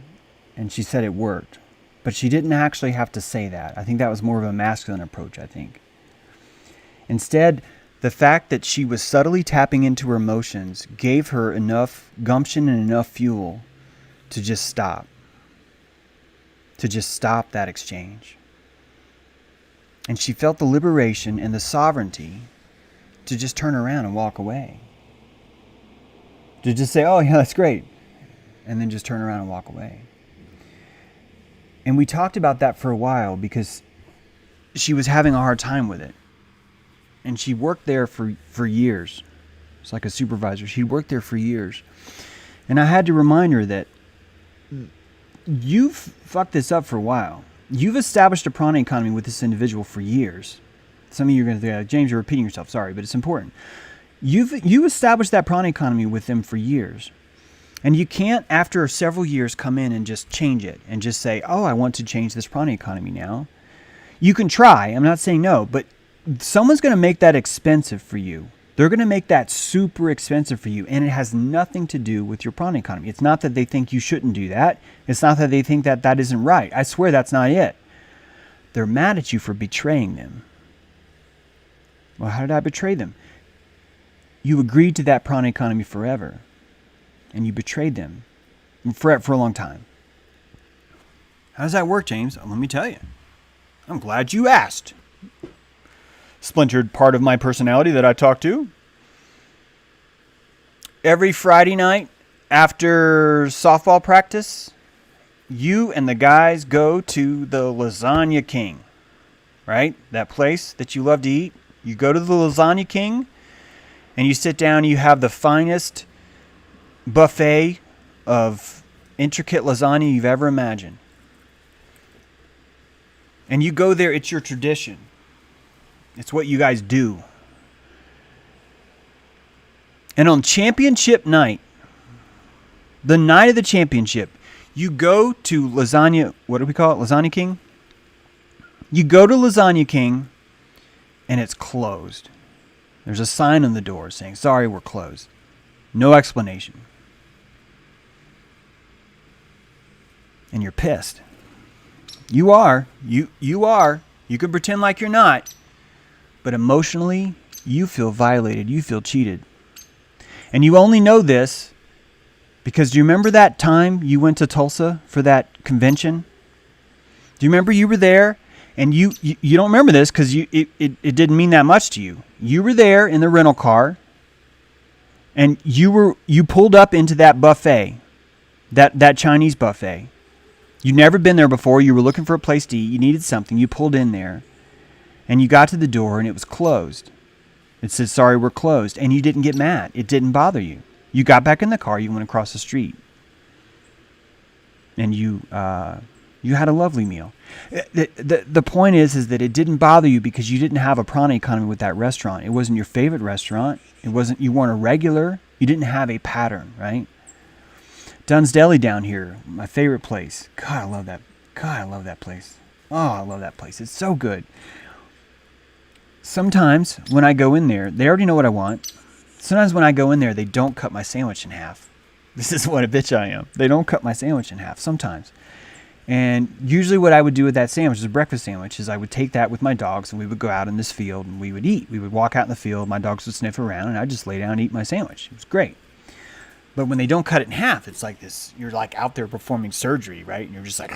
and she said it worked. But she didn't actually have to say that. I think that was more of a masculine approach, I think. Instead, the fact that she was subtly tapping into her emotions gave her enough gumption and enough fuel to just stop. To just stop that exchange. And she felt the liberation and the sovereignty to just turn around and walk away. To just say, oh yeah, that's great. And then just turn around and walk away. And we talked about that for a while because she was having a hard time with it. And she worked there for years. It's like a supervisor. She'd worked there for years. And I had to remind her that you've fucked this up for a while. You've established a prana economy with this individual for years. Some of you are going to think, James, you're repeating yourself. Sorry, but it's important. You established that prana economy with them for years. And you can't, after several years, come in and just change it and just say, oh, I want to change this prana economy now. You can try. I'm not saying no, but someone's going to make that expensive for you. They're going to make that super expensive for you, and it has nothing to do with your prana economy. It's not that they think you shouldn't do that. It's not that they think that that isn't right. I swear that's not it. They're mad at you for betraying them. Well, how did I betray them? You agreed to that prana economy forever, and you betrayed them for a long time. How does that work, James? Let me tell you. I'm glad you asked. Splintered part of my personality that I talk to. Every Friday night after softball practice, you and the guys go to the Lasagna King, right? That place that you love to eat. You go to the Lasagna King and you sit down and you have the finest buffet of intricate lasagna you've ever imagined. And you go there, it's your tradition. It's what you guys do. And on championship night, the night of the championship, you go to Lasagna, what do we call it? Lasagna King? You go to Lasagna King, and it's closed. There's a sign on the door saying, sorry, we're closed. No explanation. And you're pissed. You are. You are. You can pretend like you're not. But emotionally, you feel violated. You feel cheated. And you only know this because do you remember that time you went to Tulsa for that convention? Do you remember you were there? And you don't remember this because it didn't mean that much to you. You were there in the rental car, and you pulled up into that buffet, that Chinese buffet. You'd never been there before. You were looking for a place to eat. You needed something. You pulled in there, and you got to the door, and it was closed. It said, sorry, we're closed. And you didn't get mad. It didn't bother you. You got back in the car. You went across the street, and you had a lovely meal. The point is that it didn't bother you because you didn't have a prana economy with that restaurant. It wasn't your favorite restaurant. You weren't a regular. You didn't have a pattern, right? Dunn's Deli down here, my favorite place. God, I love that. God, I love that place. Oh, I love that place. It's so good. Sometimes when I go in there, they already know what I want. Sometimes when I go in there, they don't cut my sandwich in half. This is what a bitch I am. They don't cut my sandwich in half sometimes. And usually what I would do with that sandwich, a breakfast sandwich, is I would take that with my dogs and we would go out in this field and we would eat. We would walk out in the field, my dogs would sniff around, and I'd just lay down and eat my sandwich. It was great. But when they don't cut it in half, it's like this, you're like out there performing surgery, right? And you're just like,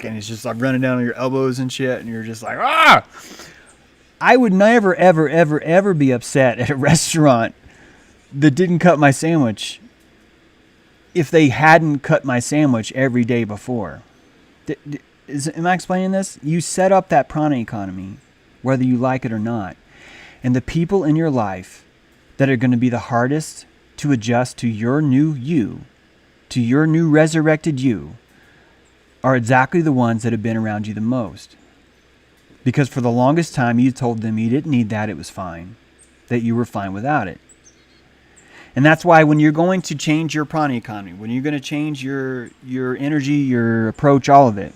and it's just like running down on your elbows and shit, and you're just like, ah! I would never, ever, ever, ever be upset at a restaurant that didn't cut my sandwich if they hadn't cut my sandwich every day before. Am I explaining this? You set up that prana economy, whether you like it or not. And the people in your life that are going to be the hardest to adjust to your new you, to your new resurrected you, are exactly the ones that have been around you the most. Because for the longest time you told them you didn't need that, it was fine, that you were fine without it. And that's why when you're going to change your prana economy, when you're going to change your energy, your approach, all of it,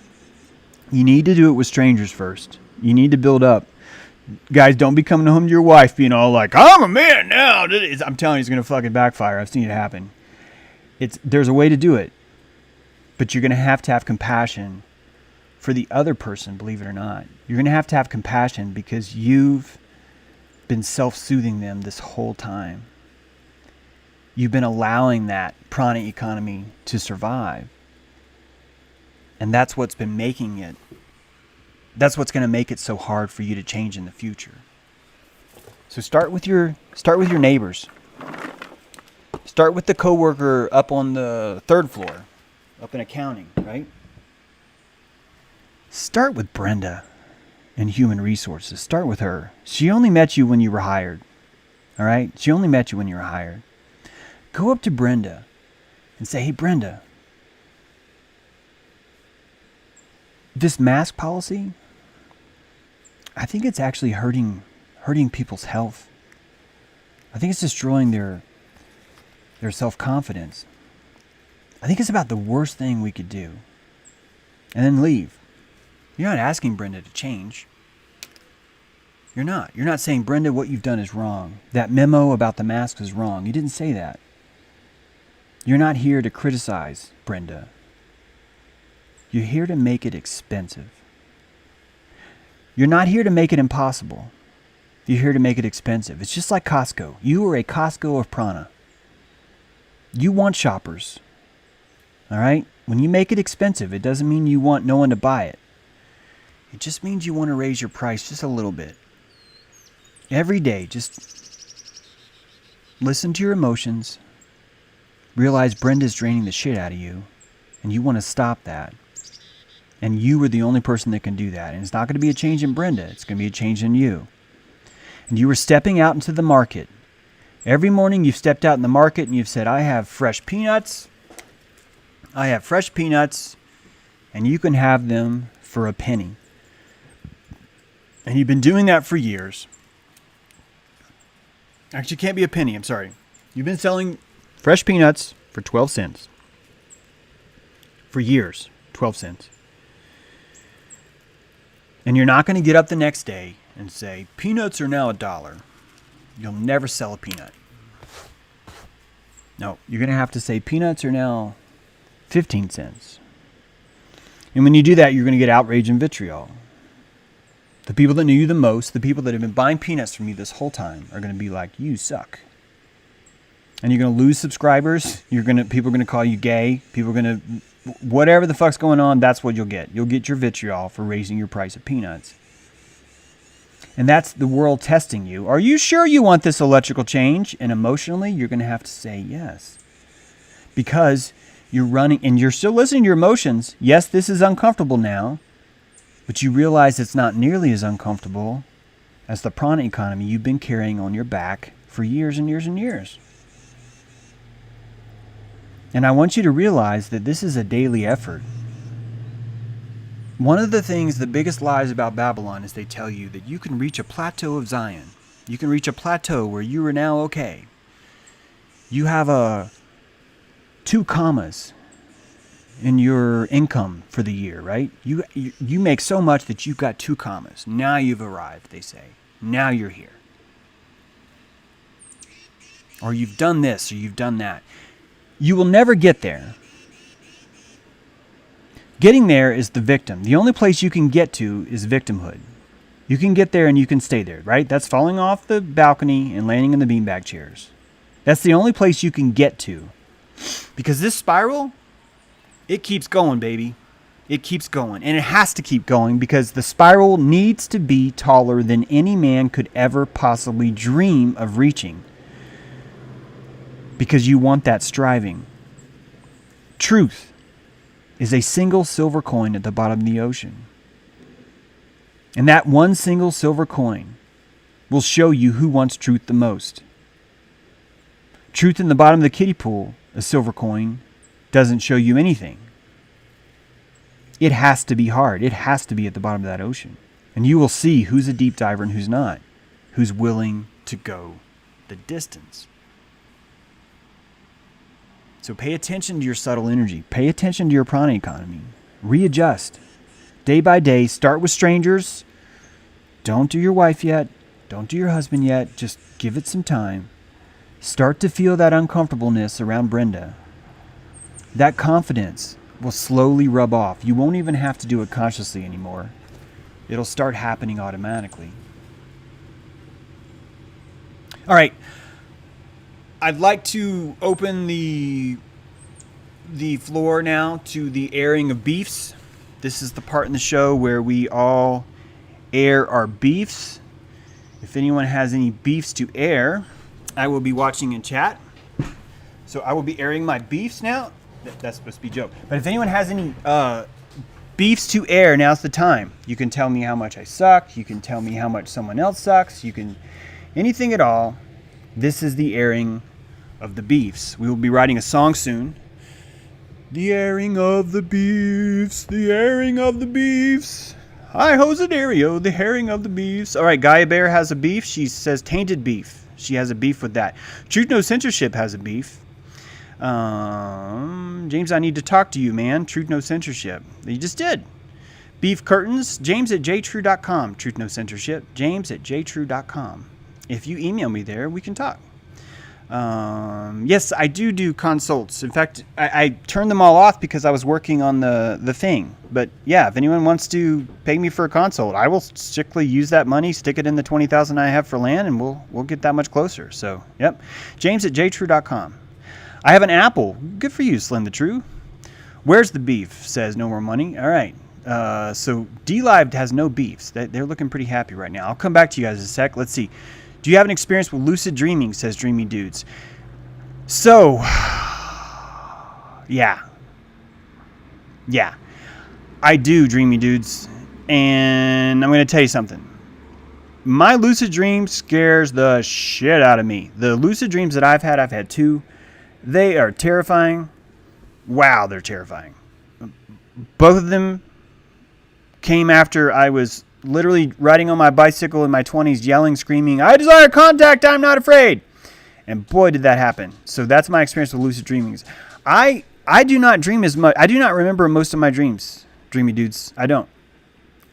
you need to do it with strangers first. You need to build up. Guys, don't be coming home to your wife being all like, I'm a man now. I'm telling you, it's going to fucking backfire. I've seen it happen. There's a way to do it. But you're going to have compassion for the other person, believe it or not. You're going to have compassion because you've been self-soothing them this whole time. You've been allowing that prana economy to survive. And that's what's been making it. That's what's going to make it so hard for you to change in the future. So start with your neighbors. Start with the coworker up on the 3rd floor, up in accounting, right? Start with Brenda in human resources. Start with her. She only met you when you were hired. All right? She only met you when you were hired. Go up to Brenda and say, hey, Brenda, this mask policy, I think it's actually hurting people's health. I think it's destroying their self-confidence. I think it's about the worst thing we could do. And then leave. You're not asking Brenda to change. You're not. You're not saying, Brenda, what you've done is wrong. That memo about the masks is wrong. You didn't say that. You're not here to criticize Brenda. You're here to make it expensive. You're not here to make it impossible. You're here to make it expensive. It's just like Costco. You are a Costco of prana. You want shoppers. All right? When you make it expensive, it doesn't mean you want no one to buy it. It just means you want to raise your price just a little bit. Every day, just listen to your emotions. Realize Brenda's draining the shit out of you, and you want to stop that. And you are the only person that can do that. And it's not going to be a change in Brenda. It's going to be a change in you. And you are stepping out into the market. Every morning you've stepped out in the market and you've said, I have fresh peanuts. I have fresh peanuts, and you can have them for a penny. And you've been doing that for years. Actually, it can't be a penny. I'm sorry. You've been selling fresh peanuts for 12 cents. For years, 12 cents. And you're not going to get up the next day and say, peanuts are now $1. You'll never sell a peanut. No, you're going to have to say peanuts are now 15 cents. And when you do that, you're going to get outrage and vitriol. The people that knew you the most, the people that have been buying peanuts from you this whole time, are going to be like, you suck. And you're going to lose subscribers. People are going to call you gay. People are going to, whatever the fuck's going on, that's what you'll get. You'll get your vitriol for raising your price of peanuts. And that's the world testing you. Are you sure you want this electrical change? And emotionally, you're going to have to say yes. Because you're running, and you're still listening to your emotions. Yes, this is uncomfortable now. But you realize it's not nearly as uncomfortable as the prana economy you've been carrying on your back for years and years and years. And I want you to realize that this is a daily effort. One of the things, the biggest lies about Babylon is they tell you that you can reach a plateau of Zion. You can reach a plateau where you are now okay. You have 2 commas in your income for the year, right? You make so much that you've got 2 commas. Now you've arrived, they say. Now you're here. Or you've done this, or you've done that. You will never get there. Getting there is the victim. The only place you can get to is victimhood. You can get there and you can stay there, right? That's falling off the balcony and landing in the beanbag chairs. That's the only place you can get to. Because this spiral, it keeps going, baby. It keeps going. And it has to keep going because the spiral needs to be taller than any man could ever possibly dream of reaching. Because you want that striving. Truth is a single silver coin at the bottom of the ocean. And that one single silver coin will show you who wants truth the most. Truth in the bottom of the kiddie pool, a silver coin, doesn't show you anything. It has to be hard. It has to be at the bottom of that ocean. And you will see who's a deep diver and who's not. Who's willing to go the distance. So pay attention to your subtle energy. Pay attention to your prana economy. Readjust. Day by day, start with strangers. Don't do your wife yet. Don't do your husband yet. Just give it some time. Start to feel that uncomfortableness around Brenda. That confidence will slowly rub off. You won't even have to do it consciously anymore. It'll start happening automatically. All right. I'd like to open the floor now to the airing of beefs. This is the part in the show where we all air our beefs. If anyone has any beefs to air, I will be watching in chat. So I will be airing my beefs now. That's supposed to be a joke. But if anyone has any beefs to air, now's the time. You can tell me how much I suck. You can tell me how much someone else sucks. You can, anything at all. This is the airing of the beefs. We will be writing a song soon. The airing of the beefs. The airing of the beefs. Hi, Hosedario, the herring of the beefs. All right, Gaia Bear has a beef. She says tainted beef. She has a beef with that. Truth No Censorship has a beef. James, I need to talk to you, man. Truth No Censorship. You just did. Beef curtains. James at jtrue.com. Truth No Censorship. James at jtrue.com. If you email me there, we can talk. Yes, I do consults. In fact, I turned them all off because I was working on the thing. But yeah, if anyone wants to pay me for a consult, I will strictly use that money, stick it in the $20,000 I have for land, and we'll get that much closer. So, yep. James at jtrue.com. I have an apple. Good for you, Slim the True. Where's the beef? Says no more money. All right. So D-Live has no beefs. They're looking pretty happy right now. I'll come back to you guys in a sec. Let's see. Do you have an experience with lucid dreaming? Says Dreamy Dudes. So, yeah. I do, Dreamy Dudes. And I'm going to tell you something. My lucid dream scares the shit out of me. The lucid dreams that I've had 2. They are terrifying. wow, they're terrifying. Both of them came after I was literally riding on my bicycle in my 20s, yelling, screaming, "I desire contact, I'm not afraid." And boy, did that happen. So that's my experience with lucid dreamings. I do not dream as much. I do not remember most of my dreams, dreamy dudes. I don't.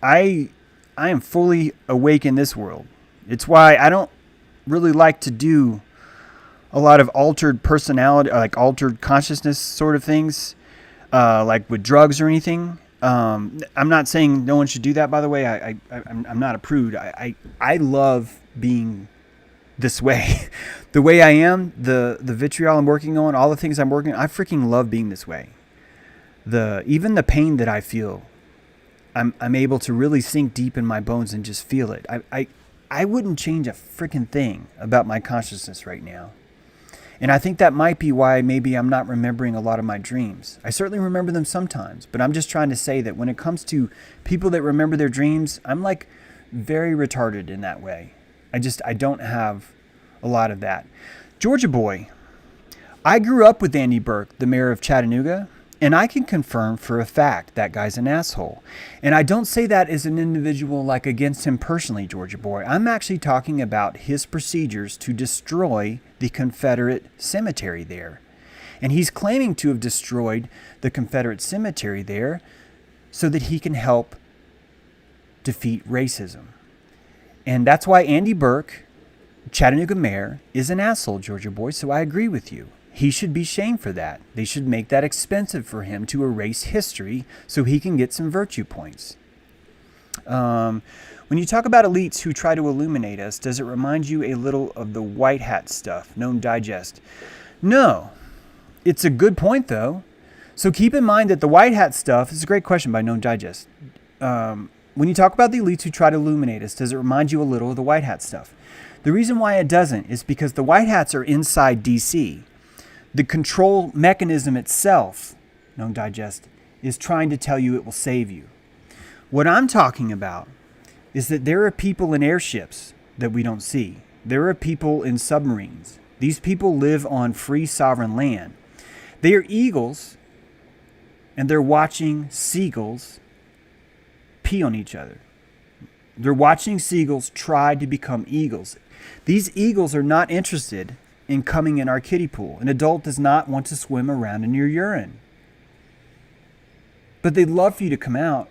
I am fully awake in this world. It's why I don't really like to do a lot of altered personality, like altered consciousness sort of things, like with drugs or anything. I'm not saying no one should do that, by the way. I'm not a prude. I love being this way. The way I am, the vitriol I'm working on, all the things I'm working on, I freaking love being this way. Even the pain that I feel, I'm able to really sink deep in my bones and just feel it. I wouldn't change a freaking thing about my consciousness right now. And I think that might be why maybe I'm not remembering a lot of my dreams. I certainly remember them sometimes, but I'm just trying to say that when it comes to people that remember their dreams, I'm like very retarded in that way. I don't have a lot of that. Georgia boy, I grew up with Andy Burke, the mayor of Chattanooga, and I can confirm for a fact that guy's an asshole. And I don't say that as an individual like against him personally, Georgia boy. I'm actually talking about his procedures to destroy the Confederate cemetery there. And he's claiming to have destroyed the Confederate cemetery there so that he can help defeat racism. And that's why Andy Burke, Chattanooga mayor, is an asshole, Georgia boy. So I agree with you. He should be shamed for that. They should make that expensive for him to erase history so he can get some virtue points. When you talk about elites who try to illuminate us, does it remind you a little of the white hat stuff, known digest? No. It's a good point, though. So keep in mind that the white hat stuff, this is a great question by Known Digest. When you talk about the elites who try to illuminate us, does it remind you a little of the white hat stuff? The reason why it doesn't is because the white hats are inside DC. The control mechanism itself, Known Digest, is trying to tell you it will save you. What I'm talking about is that there are people in airships that we don't see. There are people in submarines. These people live on free sovereign land. They are eagles, and they're watching seagulls pee on each other. They're watching seagulls try to become eagles. These eagles are not interested in coming in our kiddie pool. An adult does not want to swim around in your urine. But they'd love for you to come out.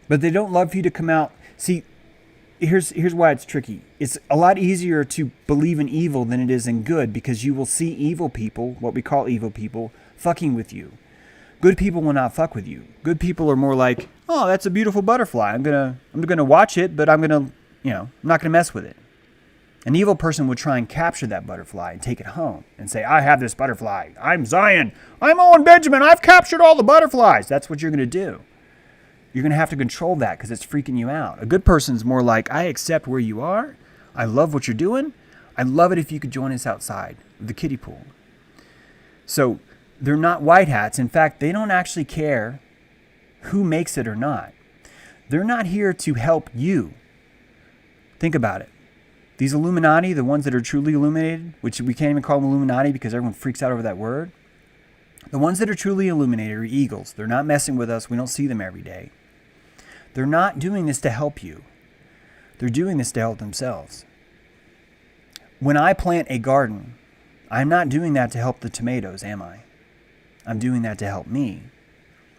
But they don't love for you to come out. See, here's why it's tricky. It's a lot easier to believe in evil than it is in good, because you will see evil people, what we call evil people, fucking with you. Good people will not fuck with you. Good people are more like, oh, that's a beautiful butterfly. I'm gonna watch it, but I'm not gonna mess with it. An evil person would try and capture that butterfly and take it home and say, I have this butterfly. I'm Zion. I'm Owen Benjamin. I've captured all the butterflies. That's what you're going to do. You're going to have to control that because it's freaking you out. A good person's more like, I accept where you are. I love what you're doing. I'd love it if you could join us outside of the kiddie pool. So they're not white hats. In fact, they don't actually care who makes it or not. They're not here to help you. Think about it. These Illuminati, the ones that are truly illuminated, which we can't even call them Illuminati because everyone freaks out over that word. The ones that are truly illuminated are eagles. They're not messing with us. We don't see them every day. They're not doing this to help you. They're doing this to help themselves. When I plant a garden, I'm not doing that to help the tomatoes, am I? I'm doing that to help me.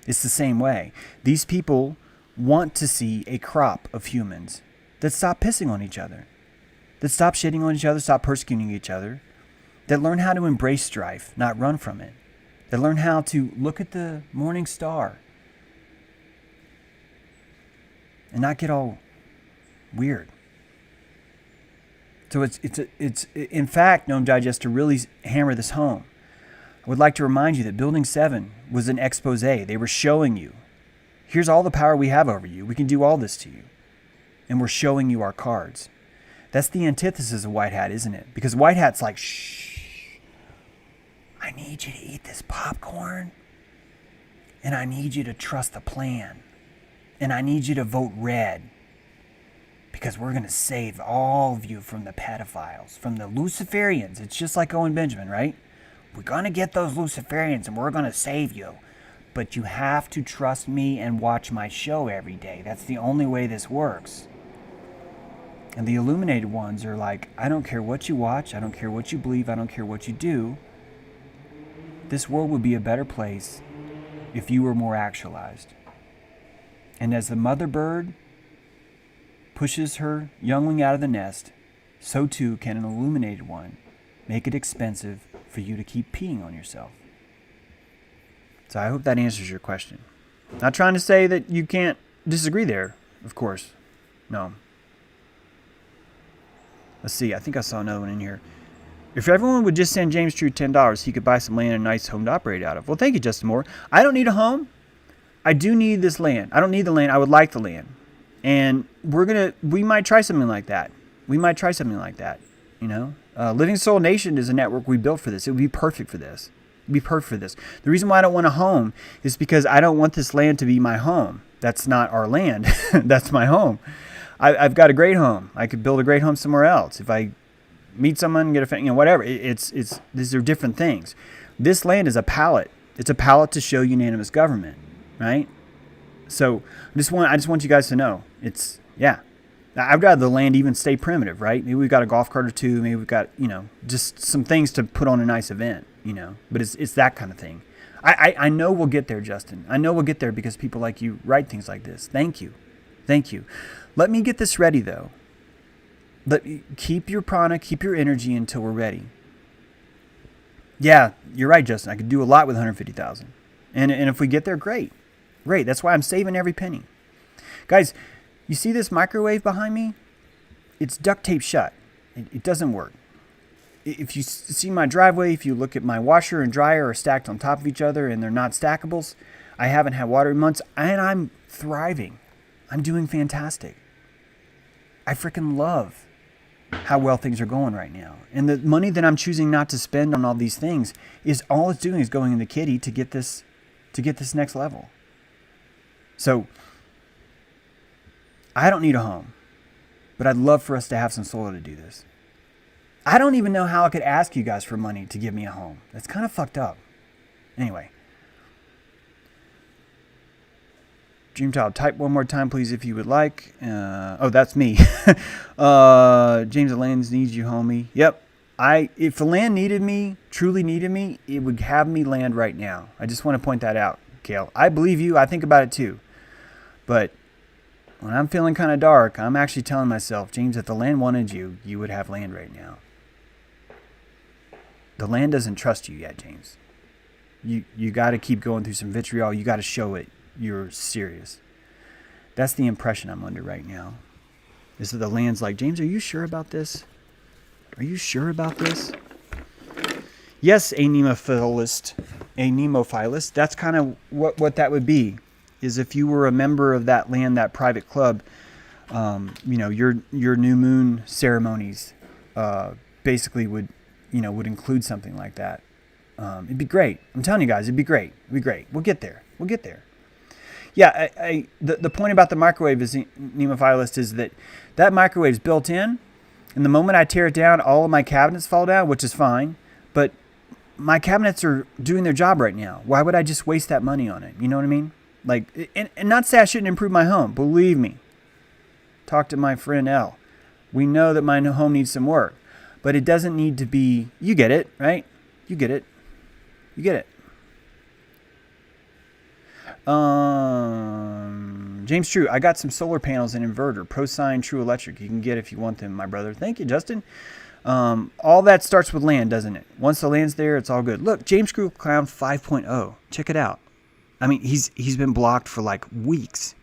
It's the same way. These people want to see a crop of humans that stop pissing on each other, that stop shitting on each other, stop persecuting each other, that learn how to embrace strife, not run from it, that learn how to look at the morning star and not get all weird. So it's in fact, Known Digest, to really hammer this home, I would like to remind you that Building 7 was an expose. They were showing you, here's all the power we have over you. We can do all this to you. And we're showing you our cards. That's the antithesis of white hat, isn't it? Because white hat's like, shh, I need you to eat this popcorn. And I need you to trust the plan. And I need you to vote red. Because we're going to save all of you from the pedophiles, from the Luciferians. It's just like Owen Benjamin, right? we're going to get those Luciferians and we're going to save you. But you have to trust me and watch my show every day. That's the only way this works. And the illuminated ones are like, I don't care what you watch. I don't care what you believe. I don't care what you do. This world would be a better place if you were more actualized. And as the mother bird pushes her youngling out of the nest, so too can an illuminated one make it expensive for you to keep peeing on yourself. So I hope that answers your question. Not trying to say that you can't disagree there, of course. No. Let's see, I think I saw another one in here. If everyone would just send James True $10, he could buy some land and a nice home to operate out of. Well, thank you, Justin Moore. I don't need a home. I do need this land. I don't need the land. I would like the land. And we might try something like that. You know? Living Soul Nation is a network we built for this. It would be perfect for this. The reason why I don't want a home is because I don't want this land to be my home. That's not our land. That's my home. I've got a great home. I could build a great home somewhere else. If I meet someone, get a whatever. These are different things. This land is a palette. It's a palette to show unanimous government, right? So I just want you guys to know. I'd rather the land even stay primitive, right? Maybe we've got a golf cart or two. Maybe we've got, just some things to put on a nice event, But it's that kind of thing. I know we'll get there, Justin. I know we'll get there because people like you write things like this. Thank you. Let me get this ready, though. Keep your prana, keep your energy until we're ready. Yeah, you're right, Justin. I could do a lot with 150,000. And if we get there, great. That's why I'm saving every penny. Guys, you see this microwave behind me? It's duct tape shut. It doesn't work. If you see my driveway, if you look at my washer and dryer are stacked on top of each other and they're not stackables, I haven't had water in months and I'm thriving. I'm doing fantastic. I freaking love how well things are going right now. And the money that I'm choosing not to spend on all these things is all it's doing is going in the kitty to get this next level. So I don't need a home, but I'd love for us to have some solar to do this. I don't even know how I could ask you guys for money to give me a home. That's kind of fucked up. Anyway. Dreamchild, type one more time, please, if you would like. That's me. James, the land needs you, homie. Yep. If the land truly needed me, it would have me land right now. I just want to point that out, Kale. I believe you. I think about it too. But when I'm feeling kind of dark, I'm actually telling myself, James, if the land wanted you, you would have land right now. The land doesn't trust you yet, James. You got to keep going through some vitriol. You got to show it. You're serious. That's the impression I'm under right now. Is that the land's like, James, are you sure about this? Are you sure about this? Yes, a nemophilist. That's kind of what that would be. Is if you were a member of that land, that private club, your new moon ceremonies basically would include something like that. It'd be great. I'm telling you guys, it'd be great. We'll get there. Yeah, the point about the microwave is nemophilist is that microwave is built in, and the moment I tear it down, all of my cabinets fall down, which is fine. But my cabinets are doing their job right now. Why would I just waste that money on it? You know what I mean? Like, and not to say I shouldn't improve my home. Believe me. Talk to my friend L. We know that my home needs some work, but it doesn't need to be. You get it, right? You get it. James True, I got some solar panels and inverter. Pro Sign True Electric. You can get if you want them, my brother. Thank you, Justin. All that starts with land, doesn't it? Once the land's there, it's all good. Look, James Crew Clown 5.0. Check it out. I mean, he's been blocked for like weeks,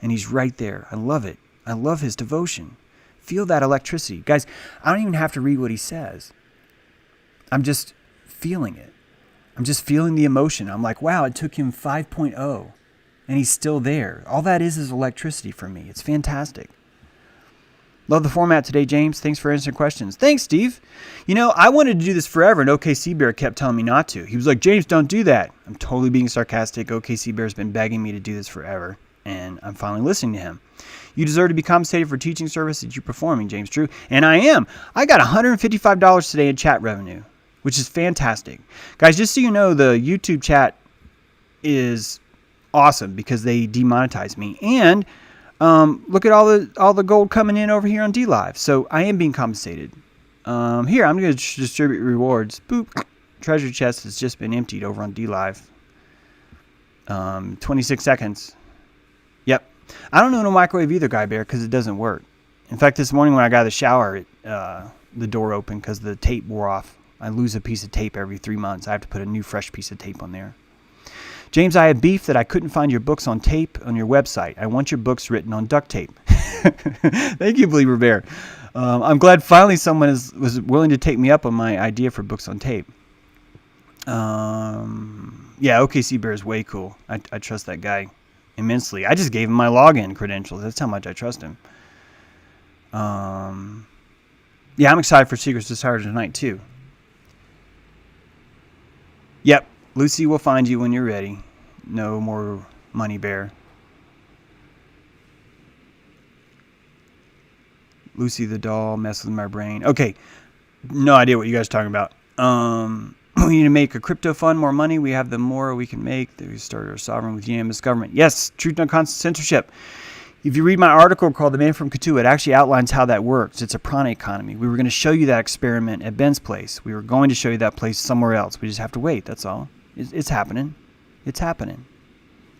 and he's right there. I love it. I love his devotion. Feel that electricity. Guys, I don't even have to read what he says. I'm just feeling it. I'm just feeling the emotion. I'm like, wow, it took him 5.0, and he's still there. All that is electricity for me. It's fantastic. Love the format today, James. Thanks for answering questions. Thanks, Steve. I wanted to do this forever, and OKC Bear kept telling me not to. He was like, James, don't do that. I'm totally being sarcastic. OKC Bear's been begging me to do this forever, and I'm finally listening to him. You deserve to be compensated for teaching service that you're performing, James True. And I am. I got $155 today in chat revenue. which is fantastic. Guys, just so you know, the YouTube chat is awesome because they demonetize me. And look at all the gold coming in over here on DLive. So I am being compensated. Here, I'm going to distribute rewards. Boop. Treasure chest has just been emptied over on DLive. 26 seconds. Yep. I don't know no microwave either, Guy Bear, because it doesn't work. In fact, this morning when I got out of the shower, the door opened because the tape wore off. I lose a piece of tape every 3 months. I have to put a new fresh piece of tape on there. James, I have beef that I couldn't find your books on tape on your website. I want your books written on duct tape. Thank you, Believer Bear. I'm glad finally someone was willing to take me up on my idea for books on tape. Yeah, OKC Bear is way cool. I trust that guy immensely. I just gave him my login credentials. That's how much I trust him. Yeah, I'm excited for Secrets to Stars tonight, too. Yep, Lucy will find you when you're ready. No more money, Bear. Lucy the doll messes with my brain. Okay, no idea what you guys are talking about. We need to make a crypto fund, more money. We have the more we can make. We start our sovereign with unanimous government. Yes, truth, no constant censorship. If you read my article called The Man from Cthulhu, it actually outlines how that works. It's a prana economy. We were going to show you that experiment at Ben's place. We were going to show you that place somewhere else. We just have to wait, that's all. It's happening. It's happening.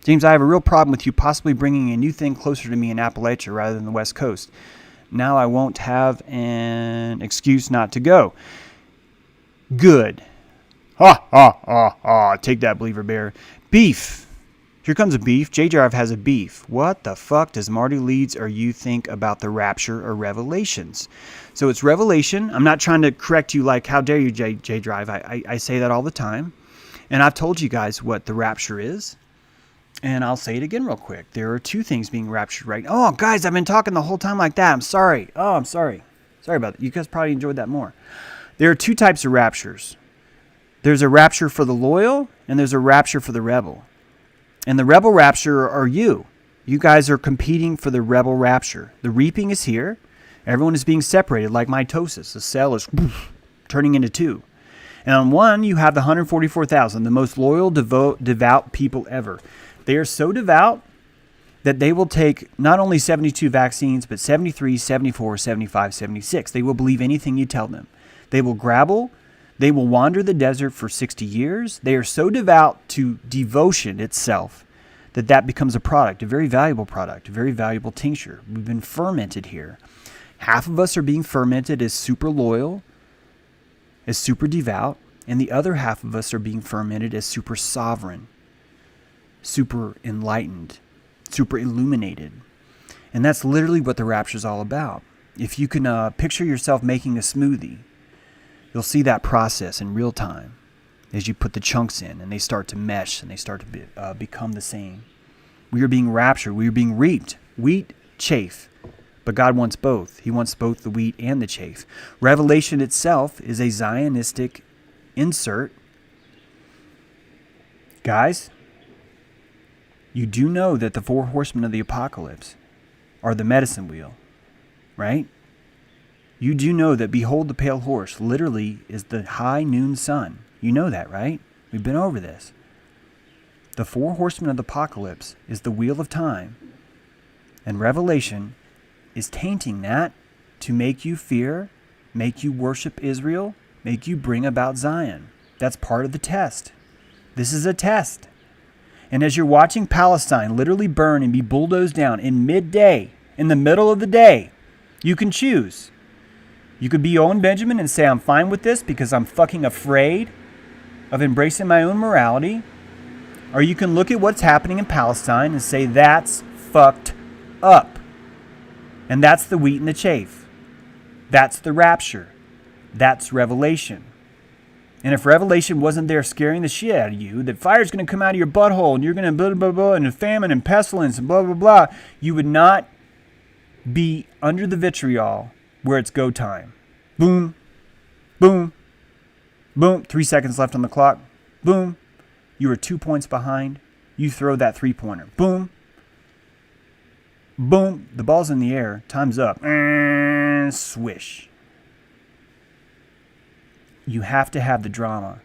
James, I have a real problem with you possibly bringing a new thing closer to me in Appalachia rather than the West Coast. Now I won't have an excuse not to go. Good. Ha, ha, ha, ha. Take that, Believer Bear. Beef. Here comes a beef. J-Drive has a beef. What the fuck does Marty Leeds or you think about the Rapture or Revelations? So it's Revelation. I'm not trying to correct you like, how dare you, J-Drive. I say that all the time. And I've told you guys what the Rapture is. And I'll say it again real quick. There are two things being raptured right now. Oh, guys, I've been talking the whole time like that. I'm sorry. Oh, I'm sorry. Sorry about that. You guys probably enjoyed that more. There are two types of raptures. There's a rapture for the loyal, and there's a rapture for the rebel. And the rebel rapture are you. You guys are competing for the rebel rapture. The reaping is here. Everyone is being separated like mitosis. The cell is turning into two. And on one, you have the 144,000, the most loyal, devout people ever. They are so devout that they will take not only 72 vaccines, but 73, 74, 75, 76. They will believe anything you tell them. They will grapple. They will wander the desert for 60 years. They are so devout to devotion itself that becomes a product, a very valuable product, a very valuable tincture. We've been fermented here. Half of us are being fermented as super loyal, as super devout, and the other half of us are being fermented as super sovereign, super enlightened, super illuminated. And that's literally what the rapture is all about. If you can picture yourself making a smoothie, you'll see that process in real time as you put the chunks in and they start to mesh and they start to become the same. We are being raptured. We are being reaped. Wheat, chaff. But God wants both. He wants both the wheat and the chaff. Revelation itself is a Zionistic insert. Guys, you do know that the four horsemen of the apocalypse are the medicine wheel, right? You do know that behold the pale horse literally is the high noon sun. You know that, right? We've been over this. The four horsemen of the apocalypse is the wheel of time. And Revelation is tainting that to make you fear, make you worship Israel, make you bring about Zion. That's part of the test. This is a test. And as you're watching Palestine literally burn and be bulldozed down in midday, in the middle of the day, you can choose. You could be Owen Benjamin and say, I'm fine with this because I'm fucking afraid of embracing my own morality. Or you can look at what's happening in Palestine and say, that's fucked up. And that's the wheat and the chaff. That's the rapture. That's Revelation. And if Revelation wasn't there scaring the shit out of you, that fire's going to come out of your butthole and you're going to blah, blah, blah, and famine and pestilence and blah, blah, blah, you would not be under the vitriol where it's go time. Boom, boom, boom. 3 seconds left on the clock. Boom. You are 2 points behind. You throw that three-pointer. Boom. Boom. The ball's in the air. Time's up. And swish. you have to have the drama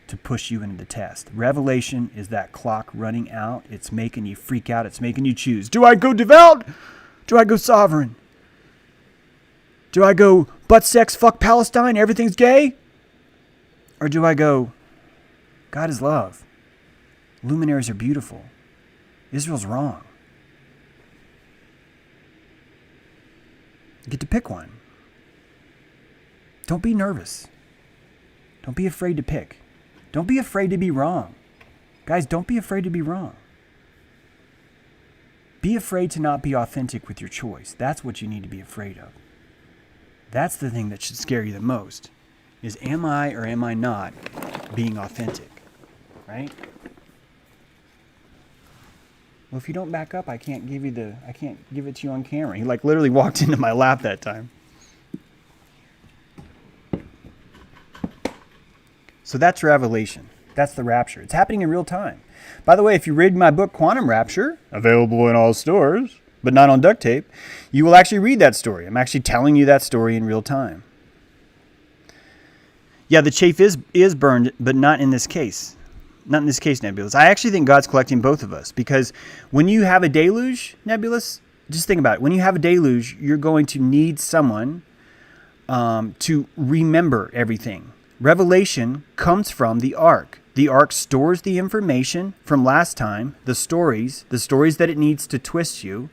to push you into the test. Revelation is that clock running out. It's making you freak out. It's making you choose. Do I go devout? Do I go sovereign? Do I go butt sex, fuck Palestine, everything's gay? Or do I go, God is love. Luminaries are beautiful. Israel's wrong. You get to pick one. Don't be nervous. Don't be afraid to pick. Don't be afraid to be wrong. Guys, don't be afraid to be wrong. Be afraid to not be authentic with your choice. That's what you need to be afraid of. That's the thing that should scare you the most, is am I or am I not being authentic, right? Well, if you don't back up, I can't give it to you on camera. He literally walked into my lap that time. So that's Revelation. That's the Rapture. It's happening in real time. By the way, if you read my book, Quantum Rapture, available in all stores, but not on duct tape, you will actually read that story. I'm actually telling you that story in real time. Yeah, the chaff is burned, but not in this case. Not in this case, Nebulous. I actually think God's collecting both of us, because when you have a deluge, Nebulous, just think about it. When you have a deluge, you're going to need someone to remember everything. Revelation comes from the ark. The ark stores the information from last time, the stories that it needs to twist you.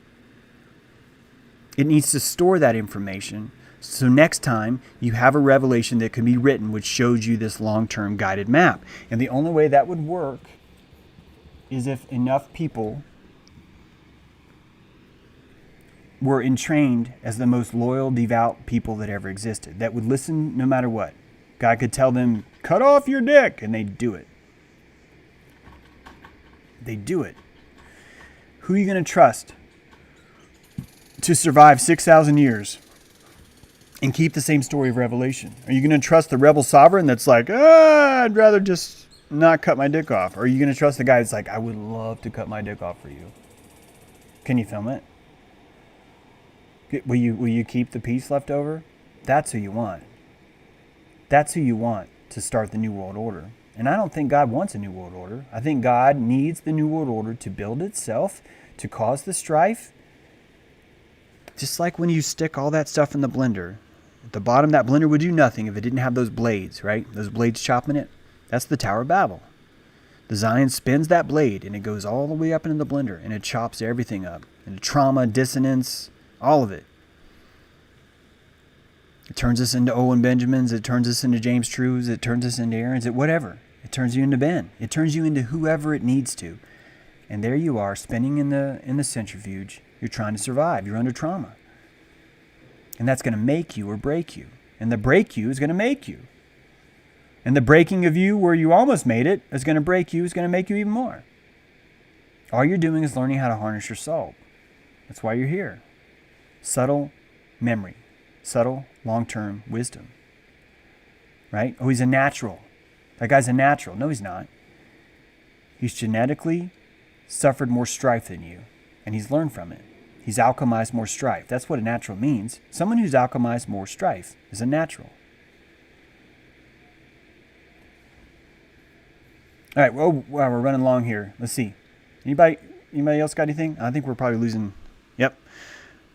It needs to store that information. So next time you have a revelation that can be written, which shows you this long-term guided map. And the only way that would work is if enough people were entrained as the most loyal, devout people that ever existed, that would listen no matter what. God could tell them, cut off your dick, and they'd do it. They'd do it. Who are you going to trust to survive 6,000 years and keep the same story of Revelation? Are you going to trust the rebel sovereign that's like, I'd rather just not cut my dick off? Or are you going to trust the guy that's like, I would love to cut my dick off for you? Can you film it? Will you keep the piece left over? That's who you want. That's who you want to start the New World Order. And I don't think God wants a New World Order. I think God needs the New World Order to build itself, to cause the strife. Just like when you stick all that stuff in the blender. At the bottom, that blender would do nothing if it didn't have those blades, right? Those blades chopping it. That's the Tower of Babel. The Zion spins that blade, and it goes all the way up into the blender, and it chops everything up. And trauma, dissonance, all of it. It turns us into Owen Benjamins. It turns us into James Trues. It turns us into Aarons. Whatever. It turns you into Ben. It turns you into whoever it needs to. And there you are, spinning in the centrifuge. You're trying to survive. You're under trauma. And that's going to make you or break you. And the break you is going to make you. And the breaking of you where you almost made it is going to break you, is going to make you even more. All you're doing is learning how to harness your soul. That's why you're here. Subtle memory. Subtle, long-term wisdom. Right? Oh, he's a natural. That guy's a natural. No, he's not. He's genetically suffered more strife than you, and he's learned from it. He's alchemized more strife. That's what a natural means. Someone who's alchemized more strife is a natural. All right, well, we're running long here. Let's see. Anybody else got anything? I think we're probably losing. Yep.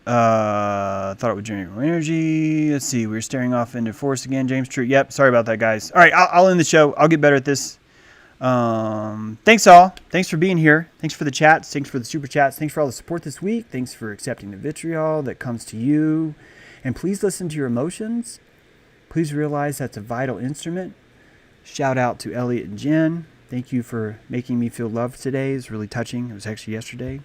Thought it would generate more energy. Let's see. We're staring off into force again. James True. Yep. Sorry about that, guys. All right. I'll end the show. I'll get better at this. Thanks all. Thanks for being here. Thanks for the chats. Thanks for the super chats. Thanks for all the support this week. Thanks for accepting the vitriol that comes to you. And please listen to your emotions. Please realize that's a vital instrument. Shout out to Elliot and Jen. Thank you for making me feel loved today. It's really touching. It was actually yesterday.